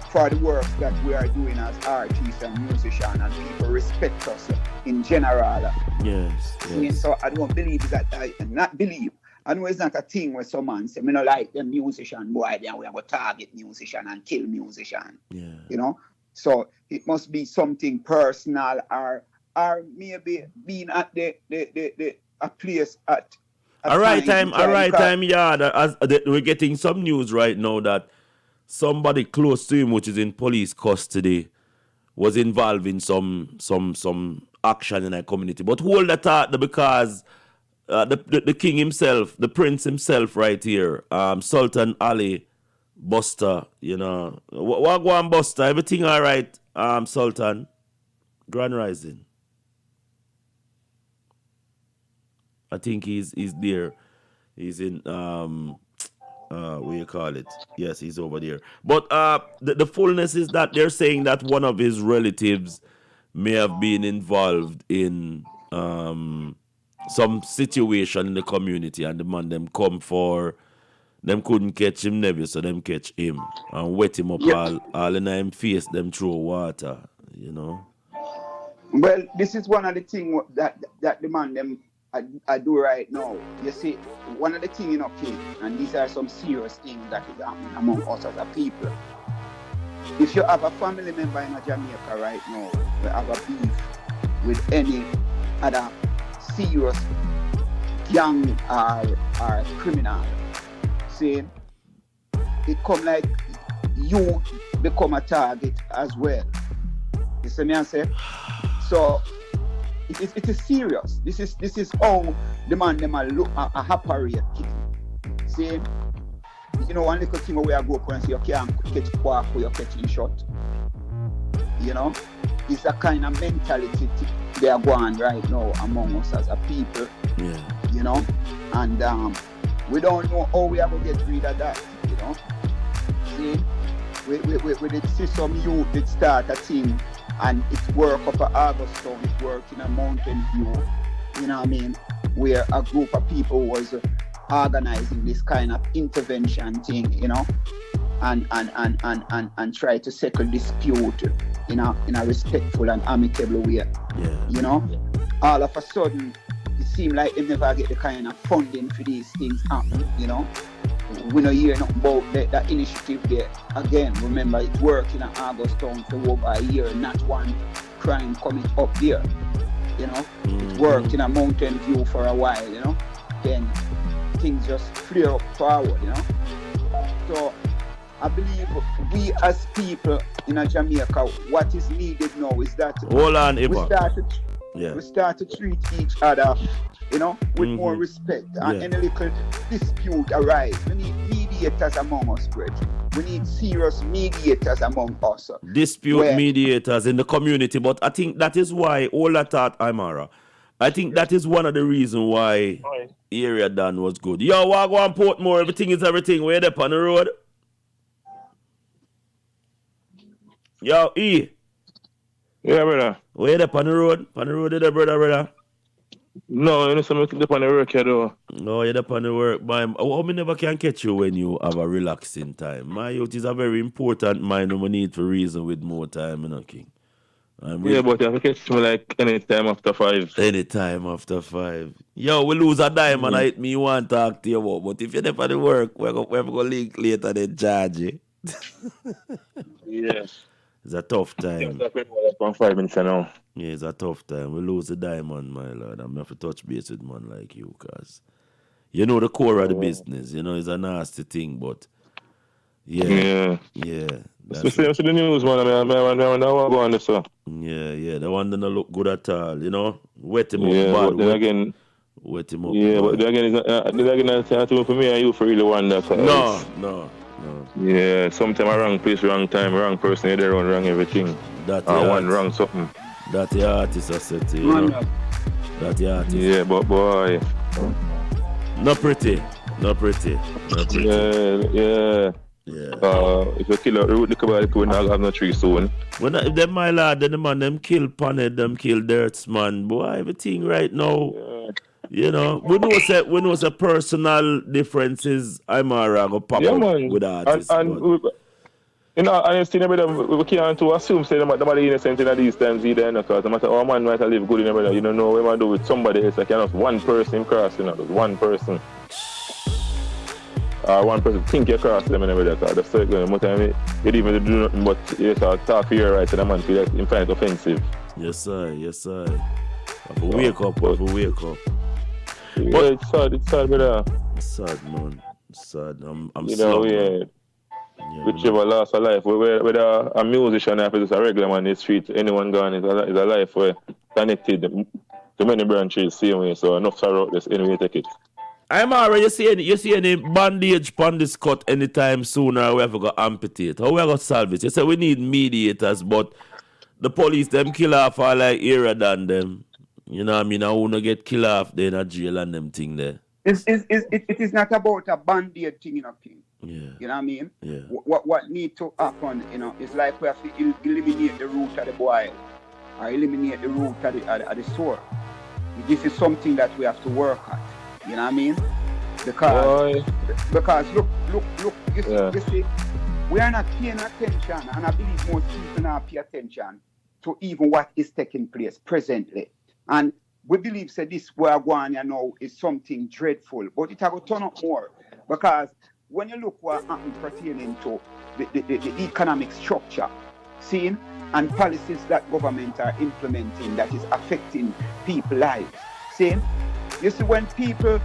for the work that we are doing as artists and musicians, and people respect us in general. Yes. See? So I don't believe that, I know it's not a thing where someone say, I don't like the musician, boy, then we are going to target musician and kill musician. Yeah. You know? So it must be something personal or maybe being at a place at All right, time, yeah. We're getting some news right now that somebody close to him, which is in police custody, was involved in some action in our community. But hold that thought, because the king himself, the prince himself, right here, Sultan Ali Buster, you know, what go on, Buster? Everything all right, Sultan? Grand Rising. I think he's there. He's in what you call it? Yes, he's over there. But the fullness is that they're saying that one of his relatives may have been involved in some situation in the community, and the man them come for them couldn't catch him never, so them catch him and wet him up all in him face, them throw water, you know. Well, this is one of the things that the man them I do right now. You see, one of the things, you know, King, and these are some serious things that is happening among us as a people. If you have a family member in Jamaica right now, we have a beef with any other serious gang or criminal, see, it come like you become a target as well. You see me I say? So it is serious. This is how the man them look operate. See, you know, one little thing where I go up and say you can't catch quack or you're catching shot. You know, it's a kind of mentality they are going right now among us as a people. Yeah. You know, and we don't know how we are going to get rid of that. You know, see, we did see some youth that start a thing. And it work up at Augustown, it worked in a Mountain View, you know what I mean, where a group of people was organizing this kind of intervention thing, you know, and try to settle dispute in a respectful and amicable way. Yeah. You know, all of a sudden it seemed like they never get the kind of funding for these things happen, you know. We don't hear nothing about that initiative there. Again, remember, it worked in Augustown for over a year, not one crime coming up there. You know, it worked in a Mountain View for a while, you know. Then things just flare up forward, you know. So I believe we as people in Jamaica, what is needed now is that we start to treat each other, you know, with more respect, and any little dispute arise. We need mediators among us, brethren. We need serious mediators among us. Dispute mediators in the community. But I think that is why all that thought, Imara. I think that is one of the reasons why Area Dan was good. Yo, Wago and Portmore, everything is everything. Where they on the road? Yo, E. Yeah, brother. Where they on the road? On the road, there, brother. No, you know, some up on the work here, though. No, you're up on the work, man. How me never can catch you when you have a relaxing time. My youth is a very important mind and we need to reason with more time, you know, King. Yeah, but you have to catch me like any time after 5. Any time after 5. Yo, we lose a dime and I me want to talk to you about. But if you're there for the work, we're going to link later then charge you. Yeah. It's a tough time. Yeah, 5 minutes now. Yeah, it's a tough time. We lose the diamond, my lord. I'm have to touch base with man like you, because you know the core of the business. You know, it's a nasty thing, but yeah. Especially the news, man. I go on this. Yeah, the one that don't look good at all. You know, wet him up bad. But then again, wet him up. Yeah, but again, it's not for me and you for really wonder. No. Yeah, sometimes wrong place, wrong time, wrong person, you're there wrong everything. One wrong something. That the artist I said to you. That the artist. Yeah, but boy. Not pretty. Yeah. If you kill a root, look about it, we not have no tree soon. When if them my lad, then the man them kill Panhead, them kill Dirts, man. Boy, everything right now. You know, we know say personal differences. I'm go pop up with artists. You know, I still we can't to assume say nobody innocent in these times either, because no matter how man might live good in everything, you don't know what man do with somebody else. Like just one person cross, just one person. One person think you cross them and everything, because that's so good. Most time you even do nothing but talk for your right and a man feel like you find it offensive. Yes sir. Have to wake up. But it's sad, brother. It's sad, man. It's sad. I'm whichever loss of life, whether a musician or just a regular man in the street, anyone gone is a life where connected to many branches same way. So enough sorrow, just anyway take it. I'm already you see any bandage on this cut anytime soon, or we have to go amputate. How we going to solve it? You say we need mediators, but the police them kill off all like irritated them. You know what I mean? I want to get killed off there in a jail and them thing there. It is not about a band-aid thing, King. Yeah. You know what I mean? Yeah. What need to happen, it's like we have to eliminate the root of the boil or eliminate the root of the sore. This is something that we have to work at. You know what I mean? Because look, you see, we are not paying attention, and I believe most people not pay attention to even what is taking place presently. And we believe that this we're going now is something dreadful, but it will turn up more. Because when you look what happened pertaining to the economic structure, seeing and policies that government are implementing that is affecting people's lives, seeing, you see when people,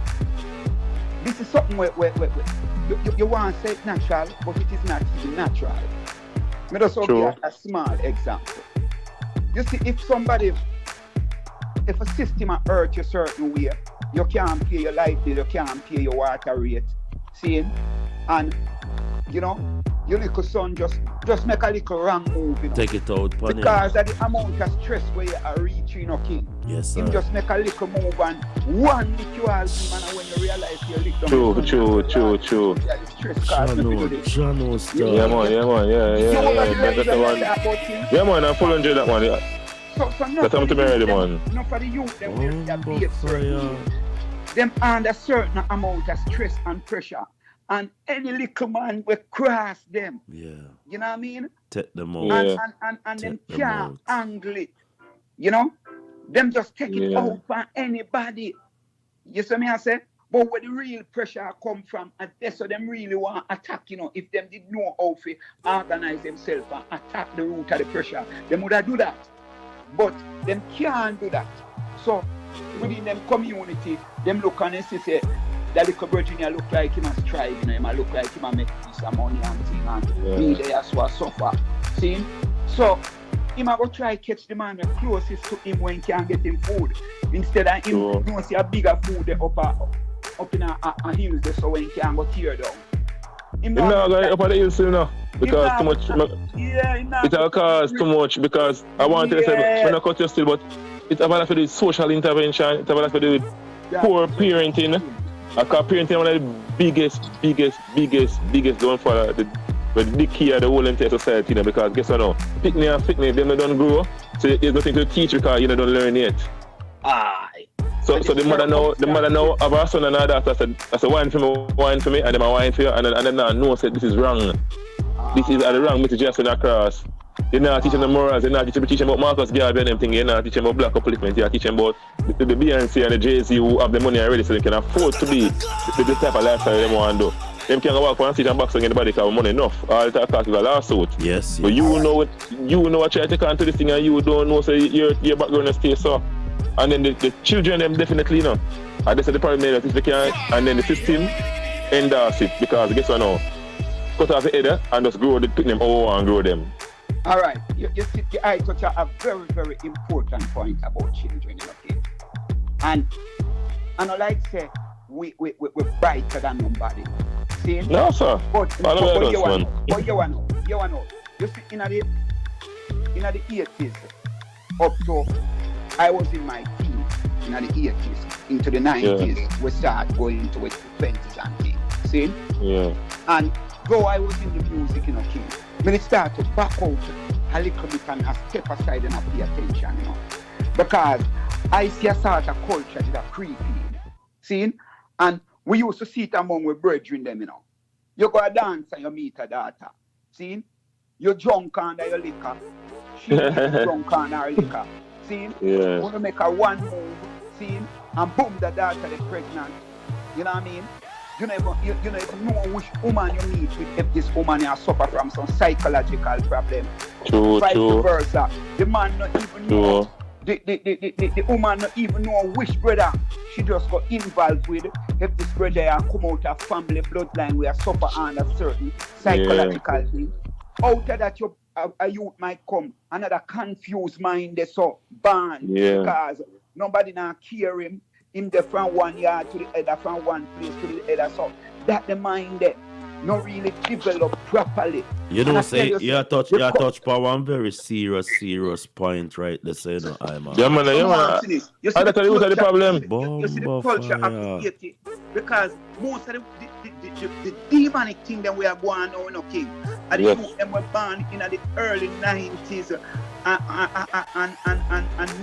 this is something where you want to say it's natural, but it is not even natural. Let us give a small example. You see, if a system hurt you a certain way, you can't pay your light bill, you can't pay your water rate, seeing, and your little son just make a little wrong move, Take it out, Panhead. Because of the amount of stress where you are reaching, King. Yes, sir. Him just make a little move and one little him, and when you realize you're little. True. Jano stuff. Yeah, man. Yeah, man, I'm full enjoy that one. Yeah. That's time to marry the man. Not for the youth, them under a certain amount of stress and pressure. And any little man will cross them. Yeah. You know what I mean? Take them out. And them can't angle it. You know? Them just take it out for anybody. You see me I say? But where the real pressure come from, and that's what them really want to attack, if them did know how to organize themselves and attack the root of the pressure, them would have do that. But them can't do that. So within them community, them look and they say, that little Virginia look like him a strive, him a look like him a make some money and thing, and he there so suffer. See? So him a go try catch the man closest to him when he can get him food. Instead of him see a bigger food there up in a hills there, so when he can go tear down. Him not going up on the hills now. Because too much it'll cost too much, because I want to say when I cut you still, but it's about to do with social intervention, it's about to do with poor parenting. Because parenting one of the biggest downfall with the key of the whole entire society, because guess what now? Picnic and fitness, them don't grow, so there's nothing to teach because you don't learn yet. So the mother now have a son and a daughter, I said wine for me, and them a wine for you, and then now know say this is wrong. This is the wrong message you're sending across. You're not teaching them morals, you're not teaching about Marcus Garvey and everything, you're not teaching about black upliftment, you're teaching about the Beyonce and the Jay-Z who have the money already, so they can afford to be the type of lifestyle they want to do. Them can walk on stage and box against the body because money enough. All the cost is a lawsuit. Yes. But you know what try to take on to this thing, and you don't know, so your background is stay so. And then the children, them definitely know. And this is the problem that if they can, and then the system endorse it, because guess what now? Cut off the head and just grow the pick them and grow them. All right, you see, I touch a very, very important point about children, And And I like say, we're brighter than nobody. See? No, sir. But you want to. You see, in the 80s, up to, I was in my teens, in the 80s, into the 90s, we start going into the 20s and things. See? Yeah. And though I was in the music, King, when it started to back out a little bit and I step aside and I pay attention, because I see a sort of culture that are creeping, see? And we used to sit among our brethren them, You go a dance and you meet a daughter, see? You drunk under your liquor, she drunk under her liquor, see? Yeah. Want to make a one move, see? And boom, the daughter is pregnant, you know what I mean? You never know which woman you meet with if this woman has suffer from some psychological problem. True. Versa. The man not even know. The woman not even know which brother she just got involved with. If this brother come out of family bloodline where suffer under certain psychological thing. Out of that a youth might come, another confused mind they so banned because nobody now care him. Him there from one yard to the other, from one place to the other. So that the mind there not really develop properly. You know, say you touch upon one very serious point, right? They say no, I'm yeah, man. You see the problem. You see the culture appreciate because most of the demonic thing that we are going on, okay, and the youth them were born in the early 90s and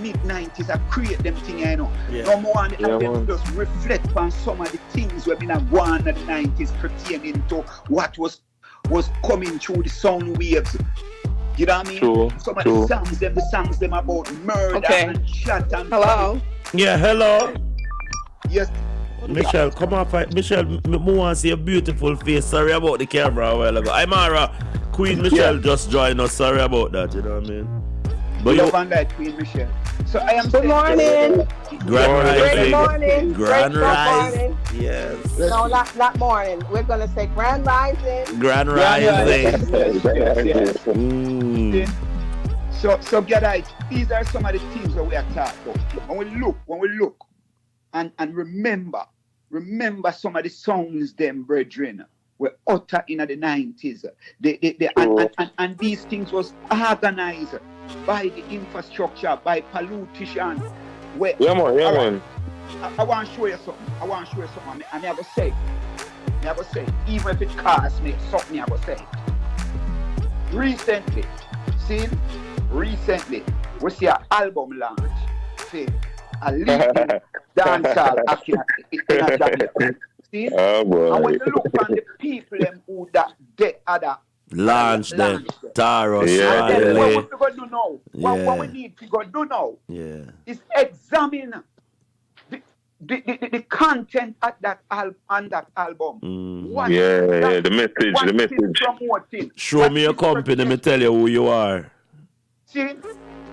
mid 90s. I create them thing, No more and them just reflect on some of the things we've been going in the 90s pertaining to what was coming through the sound waves. You know what I mean? Some of the songs them about murder and shot and hello. Yeah, hello. Yes. Michelle, come on, Michelle, I want to see your beautiful face. Sorry about the camera a while ago. I'm Mara. Queen Michelle just joined us. Sorry about that, you know what I mean? But love and light, Queen Michelle. So I am good morning. Grand morning. Grand rising. Yes. No, not morning. We're gonna say grand rising. Grand rising. Yes. So guys, these are some of the things that we are talking about. When we look and remember some of the songs them brethren were uttered in the 90s. And these things was organized by the infrastructure, by politicians. Yeah, man. I want to show you something. I never say, even if it costs me something, I will say. Recently, we see an album launch. See, a leading dancehall act in a Jamaica. See? Oh, boy. And when you look on the people them who that they other launch them, Taros, and then what we going to do now, what we need to go do now is examine the content at that on that album. The message. Promoting. Show me your company, let me tell you who you are. See?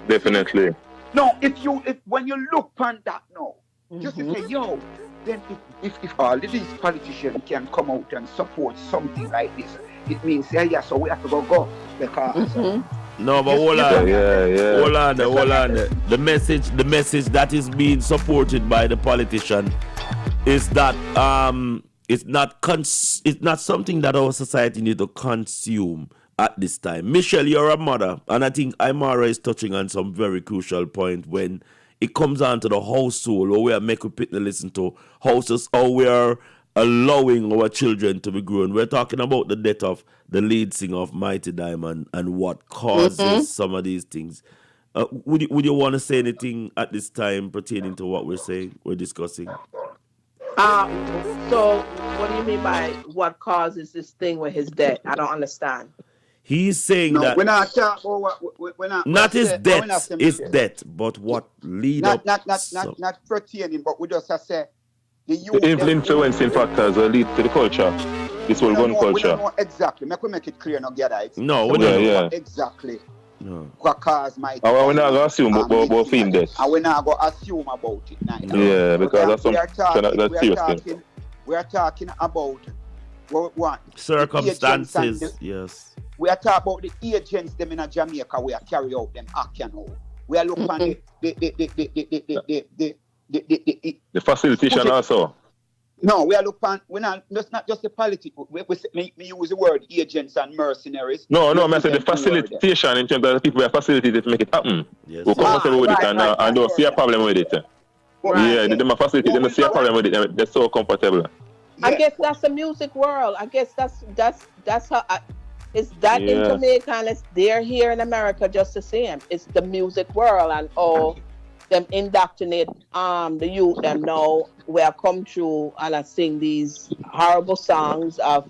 Definitely. No, if when you look on that now, just to say, yo, then if all of these politicians can come out and support something like this, it means so we have to go because no, but hold on. Hold on. The message that is being supported by the politician is that it's not something that our society need to consume at this time. Michelle, you're a mother, and I think Imara is touching on some very crucial point when it comes down to the household, or we are making people listen to houses, or we are allowing our children to be grown. We're talking about the death of the lead singer of Mighty Diamond and what causes some of these things. Would you want to say anything at this time pertaining to what we're discussing? So what do you mean by what causes this thing with his death? I don't understand. He's saying that we're not not his death, his death, but what lead up. Not pertaining, but we just say the influencing factors will lead to the culture. This will gun culture. We don't know exactly. Make it clear, no get it. No, we don't know exactly. No. What caused my we're not gonna assume about film death. And we're not gonna assume about it now. Yeah, because that's serious thing. We are talking about what circumstances, yes. We are talking about the agents them in Jamaica where carry out them act, We are looking at the facilitation also. No, we are looking. We're not. That's not just the politics. We use the word agents and mercenaries. No, I said the facilitation in terms of the people who are facilitated to make it happen. Yes. Who comfortable with it and don't see a problem with it. Yeah, they are facilitated. They don't see a problem with it. They're so comfortable. I guess that's the music world. I guess that's how. It's that in Jamaica and it's there here in America just the same. It's the music world and all them indoctrinate the youth them know where I come through and I sing these horrible songs of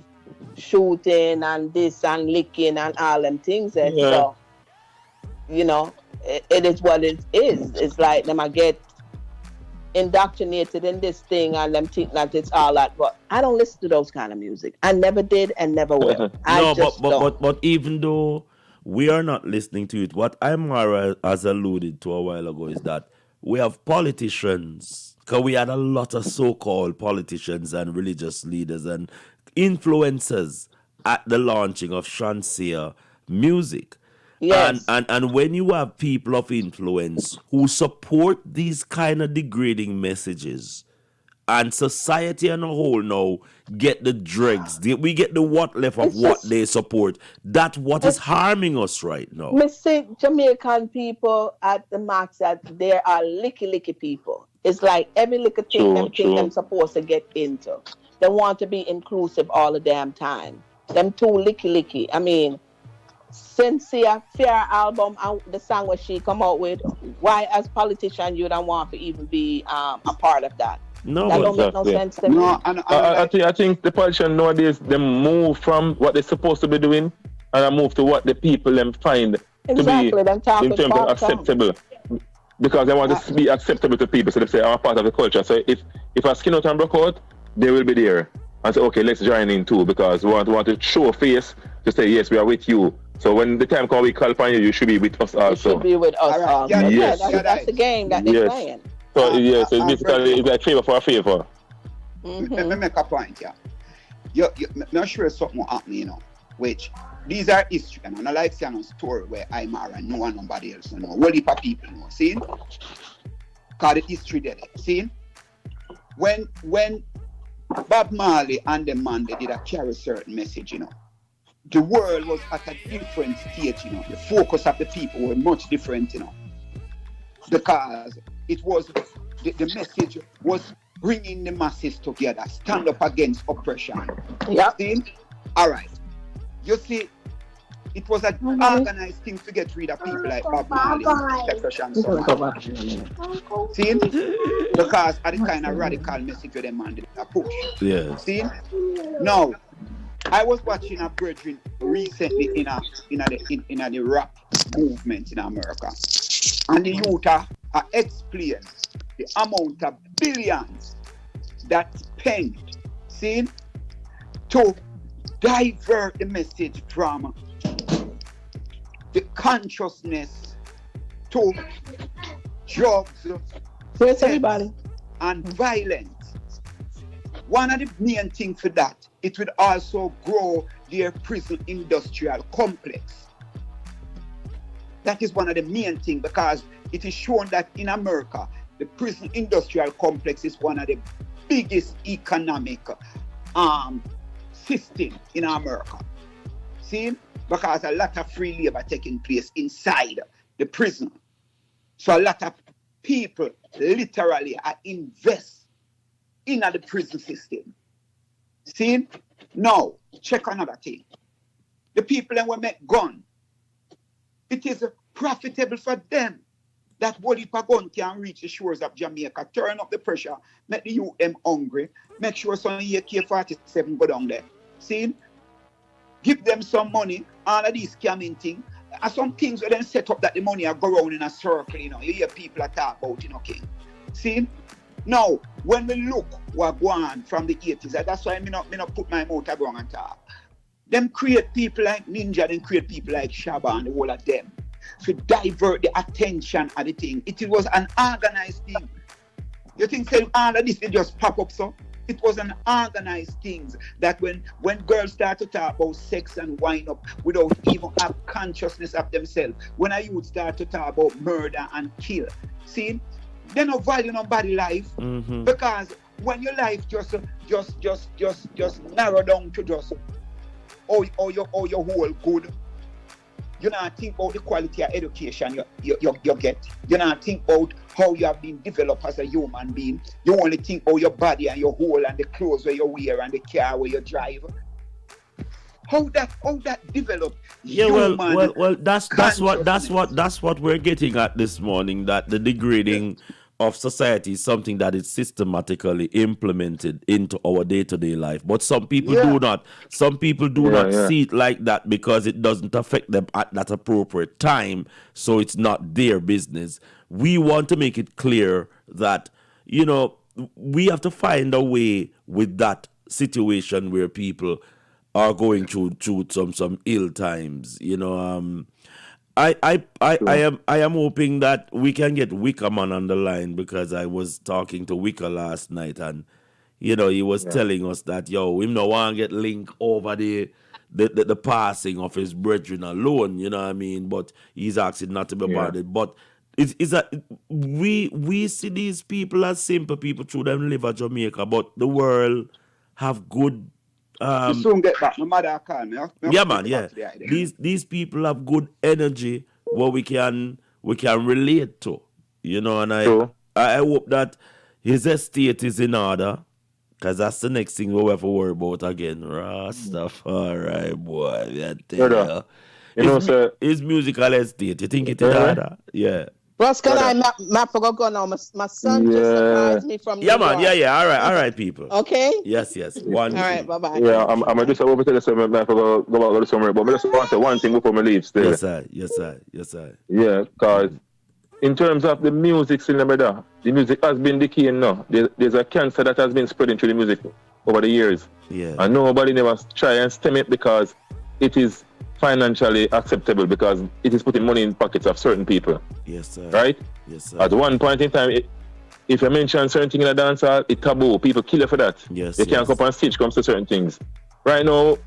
shooting and this and licking and all them things. And so, you know, it is what it is. It's like them I get indoctrinated in this thing and them think that it's all that, but I don't listen to those kind of music. I never did and never will. But even though we are not listening to it, what Imara has alluded to a while ago is that we have politicians, because we had a lot of so-called politicians and religious leaders and influencers at the launching of Shansia music. Yes. And when you have people of influence who support these kind of degrading messages, and society as a whole now get the dregs, we get the what left of what they support. That's what is harming us right now. Me see Jamaican people at the max that there are licky people. It's like every little thing them supposed to get into. They want to be inclusive all the damn time. Them too licky. I mean, since the Fair album and the song where she come out with, why as politician you don't want to even be a part of that? No, that don't make no sense to me. No, I think the politicians nowadays they move from what they're supposed to be doing and move to what the people them find to be in terms of acceptable. Because they want to be acceptable to people, so they say I'm a part of the culture. So if a skin out and broke out, they will be there and say, okay, let's join in too, because we want to show a face to say yes, we are with you. So when the time comes we call upon you, you should be with us also. You should be with us also. Yes. That's the game that they're playing. So yes, it's basically it's like favor for a favor. Let me make a point, I'm sure something will happen, you know, which these are history, and I like saying a story where Imara know and nobody else know. What heap of people know, see? Because the history there, see? When Bob Marley and the man, they did a carry certain message, you know. The world was at a different stage, you know. The focus of the people were much different, you know. Because it was, the message was bringing the masses together, stand up against oppression. Yeah. See? All right. You see, it was an organized thing to get rid of people like Bob Marley and oppression. See? Because of the kind of radical message they demanded a push. Yeah. See? Now, I was watching a brethren recently in the rap movement in America, and the youth are explain the amount of billions that spent, see, to divert the message from the consciousness to drugs, where's everybody, and violence. One of the main things for that, it would also grow their prison industrial complex. That is one of the main things, because it is shown that in America, the prison industrial complex is one of the biggest economic system in America. See? Because a lot of free labor taking place inside the prison. So a lot of people literally are invest in the prison system. See? Now, check another thing. The people that will make gun, it is profitable for them that what if a gun can reach the shores of Jamaica, turn up the pressure, make the youth them hungry, make sure some AK-47 go down there. See? Give them some money, all of these scamming things. And some things where then set up that the money are go around in a circle, you know. You hear people are talk about, you know, King. See? Now, when we look what go on from the 80s, that's why I not put my mouth around and talk. Them create people like Ninja, them create people like Shabba and the whole of them to divert the attention of the thing. It was an organized thing. You think say all of this they just pop up so? It was an organized thing that when girls start to talk about sex and wind up without even have consciousness of themselves, when a youth start to talk about murder and kill, see, they no value nobody life because when your life just narrow down to just your whole good. You not think about the quality of education you get. You not think about how you have been developed as a human being. You only think about your body and your whole and the clothes where you wear and the car where you drive. How that developed? Yeah, well, that's what we're getting at this morning. That the degrading of society is something that is systematically implemented into our day-to-day life. But some people do not. Some people do not see it like that because it doesn't affect them at that appropriate time. So it's not their business. We want to make it clear that, you know, we have to find a way with that situation where people are going through some ill times. You know, I am hoping that we can get Wickerman on the line because I was talking to Wicker last night and you know he was telling us that him no want to get linked over the passing of his brethren alone, you know what I mean? But he's asking not to be bothered. But it's that we see these people as simple people through them live at Jamaica, but the world have good you soon get back. My mother call me. Yeah, man. Yeah, these people have good energy what we can relate to, you know. And I hope that his estate is in order, because that's the next thing we'll have to worry about again. Rastafari, boy. You know, sir. His musical estate. You think it's in order? Yeah. Ross, can I forgot go now? My son just surprised me from New York. Man. Yeah. All right, people. Okay. Yes. One. All right. Bye. Yeah, I'm gonna just over to the summer. I forgot go back to the summer, but I just want to say one thing before I leave. Still. Yes, sir. Yeah, because in terms of the music scene, the music has been decaying now. There's a cancer that has been spreading through the music over the years. Yeah. And nobody never try and stem it because it is financially acceptable, because it is putting money in pockets of certain people. Yes, sir. Right? Yes, sir. At one point in time, if you mention certain things in a dance hall, it's taboo. People kill you for that. Yes. They can't come up on stage comes to certain things. Right now,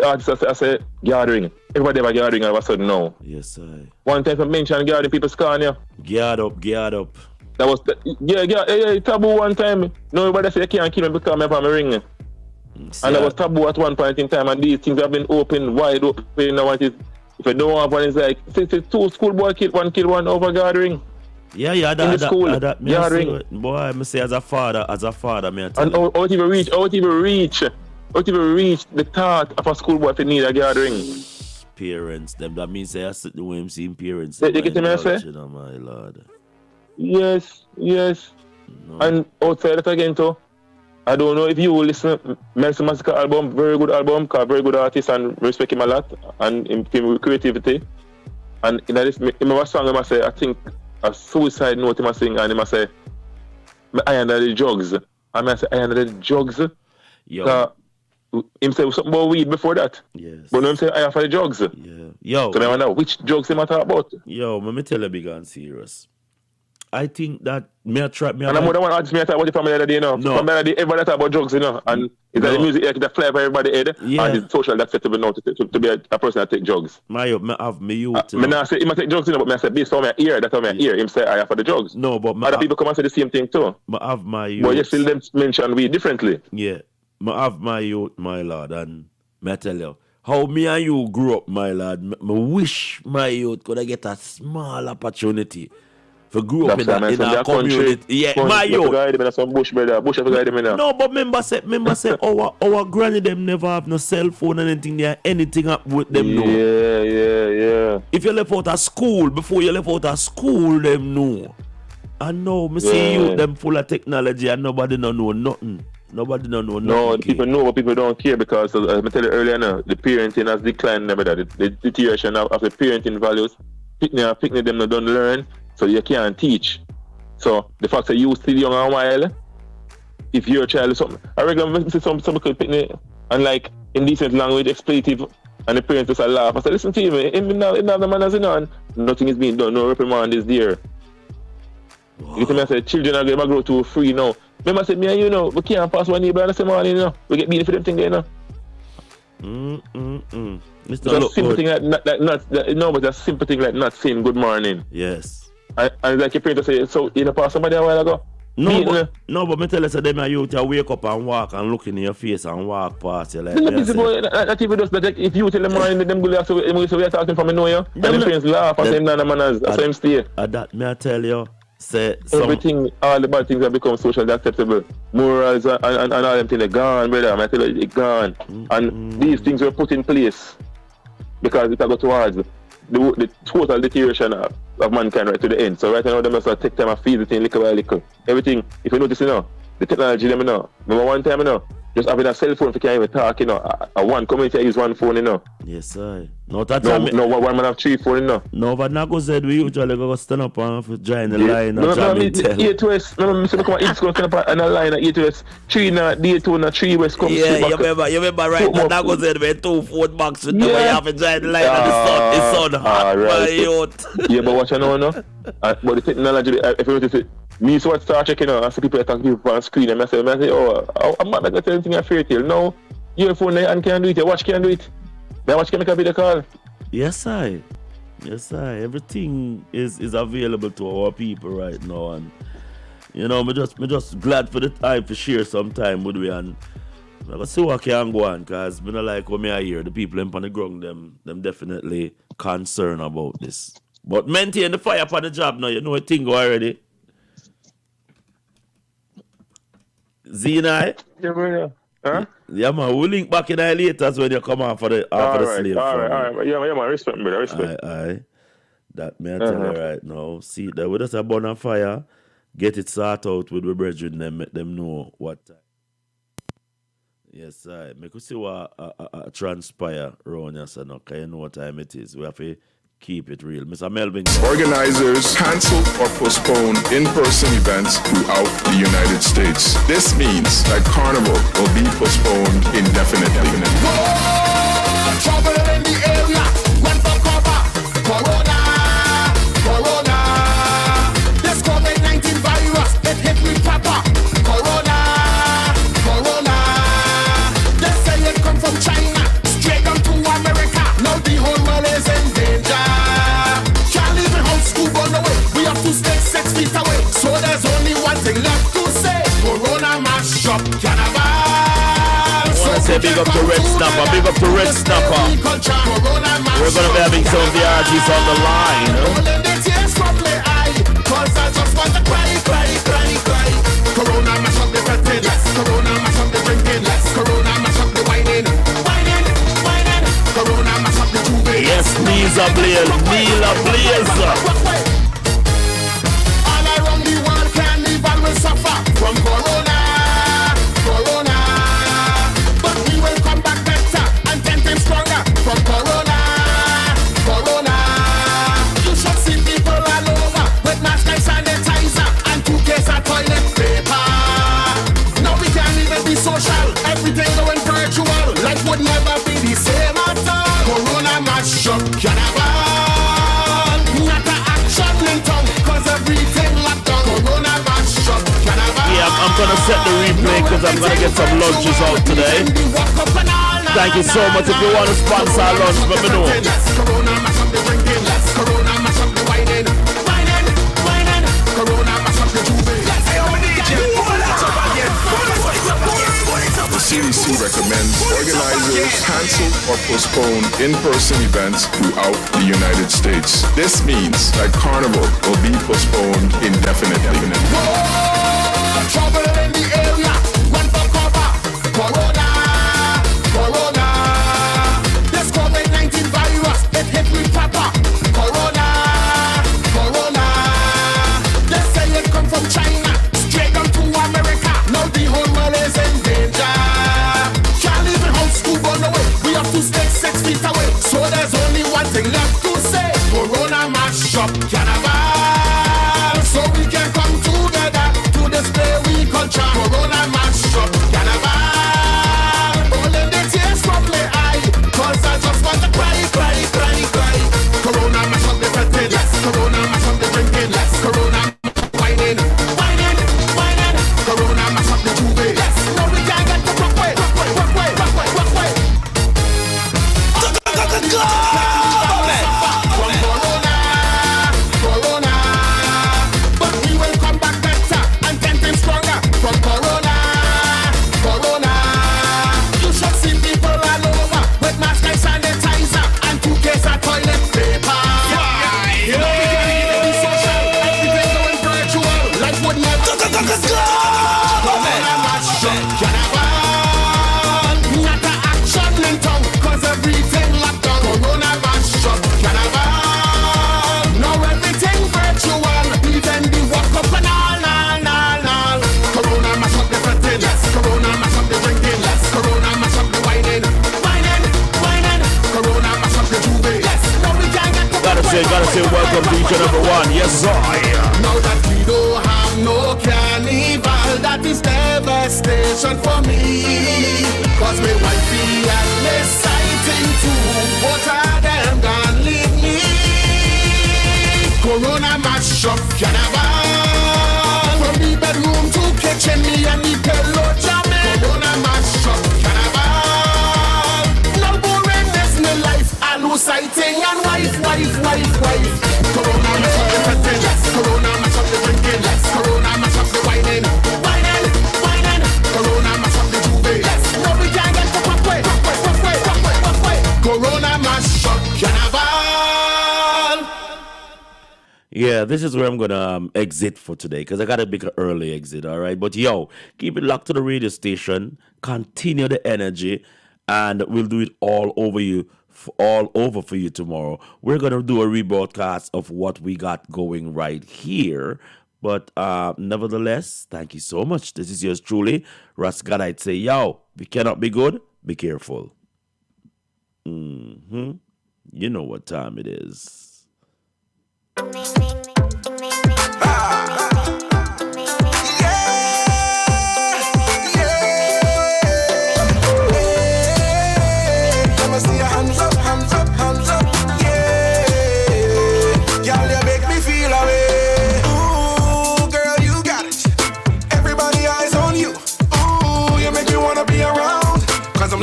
artists I say gathering. Everybody have a gathering all of a sudden now. Yes, sir. One time I mention gathering, people scorn you. Geared up. That was taboo one time. Nobody say you can't kill me because I'm on my ring. And that was taboo at one point in time, and these things have been wide open now. If you don't have one, it's like two schoolboy kill one over gathering. Yeah, in the school gathering. Boy, I say as a father, me I tell and how it even reach the thought of a schoolboy to need a gathering. Parents, them that means they are sitting with him seeing parents. You get me, I say? You know, my lord. Yes. No. And outside that again too. I don't know if you will listen to Melson Massacre album, very good album, very good artist and respect him a lot and him creativity. And in this song, I say, I think a suicide note him sing, and him say, I under the drugs. And I say, I under the drugs. Yo. Him say something about weed before that. Yes. But now him say, I for the drugs. Yeah. Yo. So I wonder which drugs him talk about. Yo, let me tell you big and serious. I think that and I'm more than one artist me talk about the family the other day, you know. No. Family everybody talk about drugs, you know. And it's like the music that fly by everybody's head. Yeah. And it's socially acceptable now to be a person that take drugs. I have me youth. Me not say he might take drugs, you know, but I say based on my ear, that's how I hear him say I have for the drugs. No, but other people come and say the same thing too. I have my youth. But you still them mention we differently. Yeah. I have my youth, my lord, and I tell you, how me and you grew up, my lord, I wish my youth could get a small opportunity for grow up in a community. Yeah, my youth. No, but remember say our granny them never have no cell phone and anything up with them. No. Yeah. If you left out of school, before you left out of school, them know. And now me see you them full of technology and nobody no know nothing. Nobody don't know nothing. No, people know, but people don't care because, as I tell you earlier now, the parenting has declined. The deterioration of the parenting values. Picnic them don't learn, so you can't teach. So the fact that you still young and while, if your child is something, I reckon some could picnic and like indecent language, expletive, and the parents just laugh. I said, listen to him, in the manners, you know, and nothing is being done, no reprimand is there. Wow. You get me? I said, children are going to grow too free now. Remember I said, me and you know, we can't pass one neighbor on the same morning, you know. We get beaten for them thing there, you know. It's a simple thing like not saying good morning. Yes. And like you pray to say, so you know, pass somebody a while ago. No, but me tell you, so them are you to wake up and walk and look in your face and walk past you like that. Not even just that. If you tell them morning, them go so we are talking from know you, and them friends laugh and say, "Nah, manners." That's him stay. That me I tell you, say everything, all the bad things have become socially acceptable. Morals and all them things are gone, brother. I tell you, it's gone. And these things were put in place because it go towards the total deterioration of mankind right to the end. So right now, they must take time and feed the thing little by little. Everything, if you notice, the technology, them, remember one time, just having a cell phone, if you can't even talk, a one community, I use one phone, Yes, sir. No, one man have 3 phones, No, but not go said we usually go stand up and join the line. No, A2S, no, come on, East Coast stand up and a line at A2S, 3 na D2 3 West come. Yeah, you remember right now, that goes in with 2 phone box with the way you have to join the line and the sun hot, my youth. Yeah, but watch now, but the technology, if you notice it, me so I start checking out, I see people talking to people on screen, and I say, oh, I'm not going to tell anything a fairy tale. No, your phone and can't do it, your watch can't do it. Your watch can make a video call. Yes, I. Everything is available to our people right now, and me just glad for the time to share some time with we, and I'm gonna see what can go on, cause me not like what me I hear the people on the ground them definitely concerned about this. But maintain the fire upon the job now, a thing go already. Zena? Yeah, brother. Huh? Yeah, man, we'll link back in there later when you come on for the slave. All right. Yeah, man, respect, brother, respect. Aye. That me I tell you right now. See, that we just a burn on fire, get it sorted out with the brethren, them make them know what time. Yes, I make you see what transpire around here, so now, cause you know what time it is. We have to keep it real. Mr. Melvin. Organizers cancel or postpone in-person events throughout the United States. This means that Carnival will be postponed indefinitely. Trouble in the area, run for cover. Corona. This COVID-19 virus, it hit me proper. Corona. They say it come from China, straight down to America. Now the whole world is in danger. Can't leave the whole school on the way. We have to stay 6 feet away. So there's only one thing left to say. Corona mash up carnival. Say big up to Red Snapper, We're gonna be having some of the RGs on the line. Cause I just want to cry. Corona mash up the betting, Corona mash up the drinking, Corona mash up the whining. Corona mash up the juve. Yes, knees are blaze. All around the world, carnival will suffer from Corona. But we will come back better and 10 times stronger from Corona. You should see people all over with mask and sanitizer and 2 cases of toilet paper. Now we can't even be social, everything going virtual. Life would never be the same at all. Corona mash up carnival. Not the action in town, cause everything locked down. Corona mash up carnival. Yeah, I'm gonna set the replay because I'm gonna get some lunches out today. Thank you so much. If you want to sponsor our lunch, let me know. Corona mash up the drinking, Corona mash up the whining. Corona mash up the juve. The CDC recommends organizers cancel or postpone in-person events throughout the United States. This means that Carnival will be postponed indefinitely. Trouble in the area, run for cover. Corona. This COVID-19 virus, it hit me proper. Corona. They say it come from China, straight down to America. Now the whole world is in danger. Can't leave the whole school on the way. We have to stay 6 feet away. So there's only one thing left to say. Corona mash up carnival. So we can come together to display we culture. Corona mash up carnival. Holding the tears from my eye, cause I just want to cry. Corona mash up the betting, Corona mash up the drinking, Corona whining. Corona mash up the juve. No, we can't get the rock way. From Corona. gotta say welcome to each and every one. Yes, I. Now that we don't have no carnival, that is devastation for me. Cause my wifey has less sighting too. Both of them gone leave me. Corona mash up carnival. From the bedroom to kitchen, me and the pillow jamming. Corona mash up carnival. No boring, there's no life. I lose sighting and wife. Corona mash up the fretting. Corona mash up the drinking. Corona mash up the whining. Corona mash up the juve. No, we can't get to halfway. Corona mash up carnival. Yeah, this is where I'm gonna exit for today because I gotta make an early exit. All right, but yo, keep it locked to the radio station. Continue the energy, and we'll do it all over for you tomorrow. We're gonna do a rebroadcast of what we got going right here. But nevertheless, thank you so much. This is yours truly, Russ God. I'd say, yo, we cannot be good. Be careful. You know what time it is.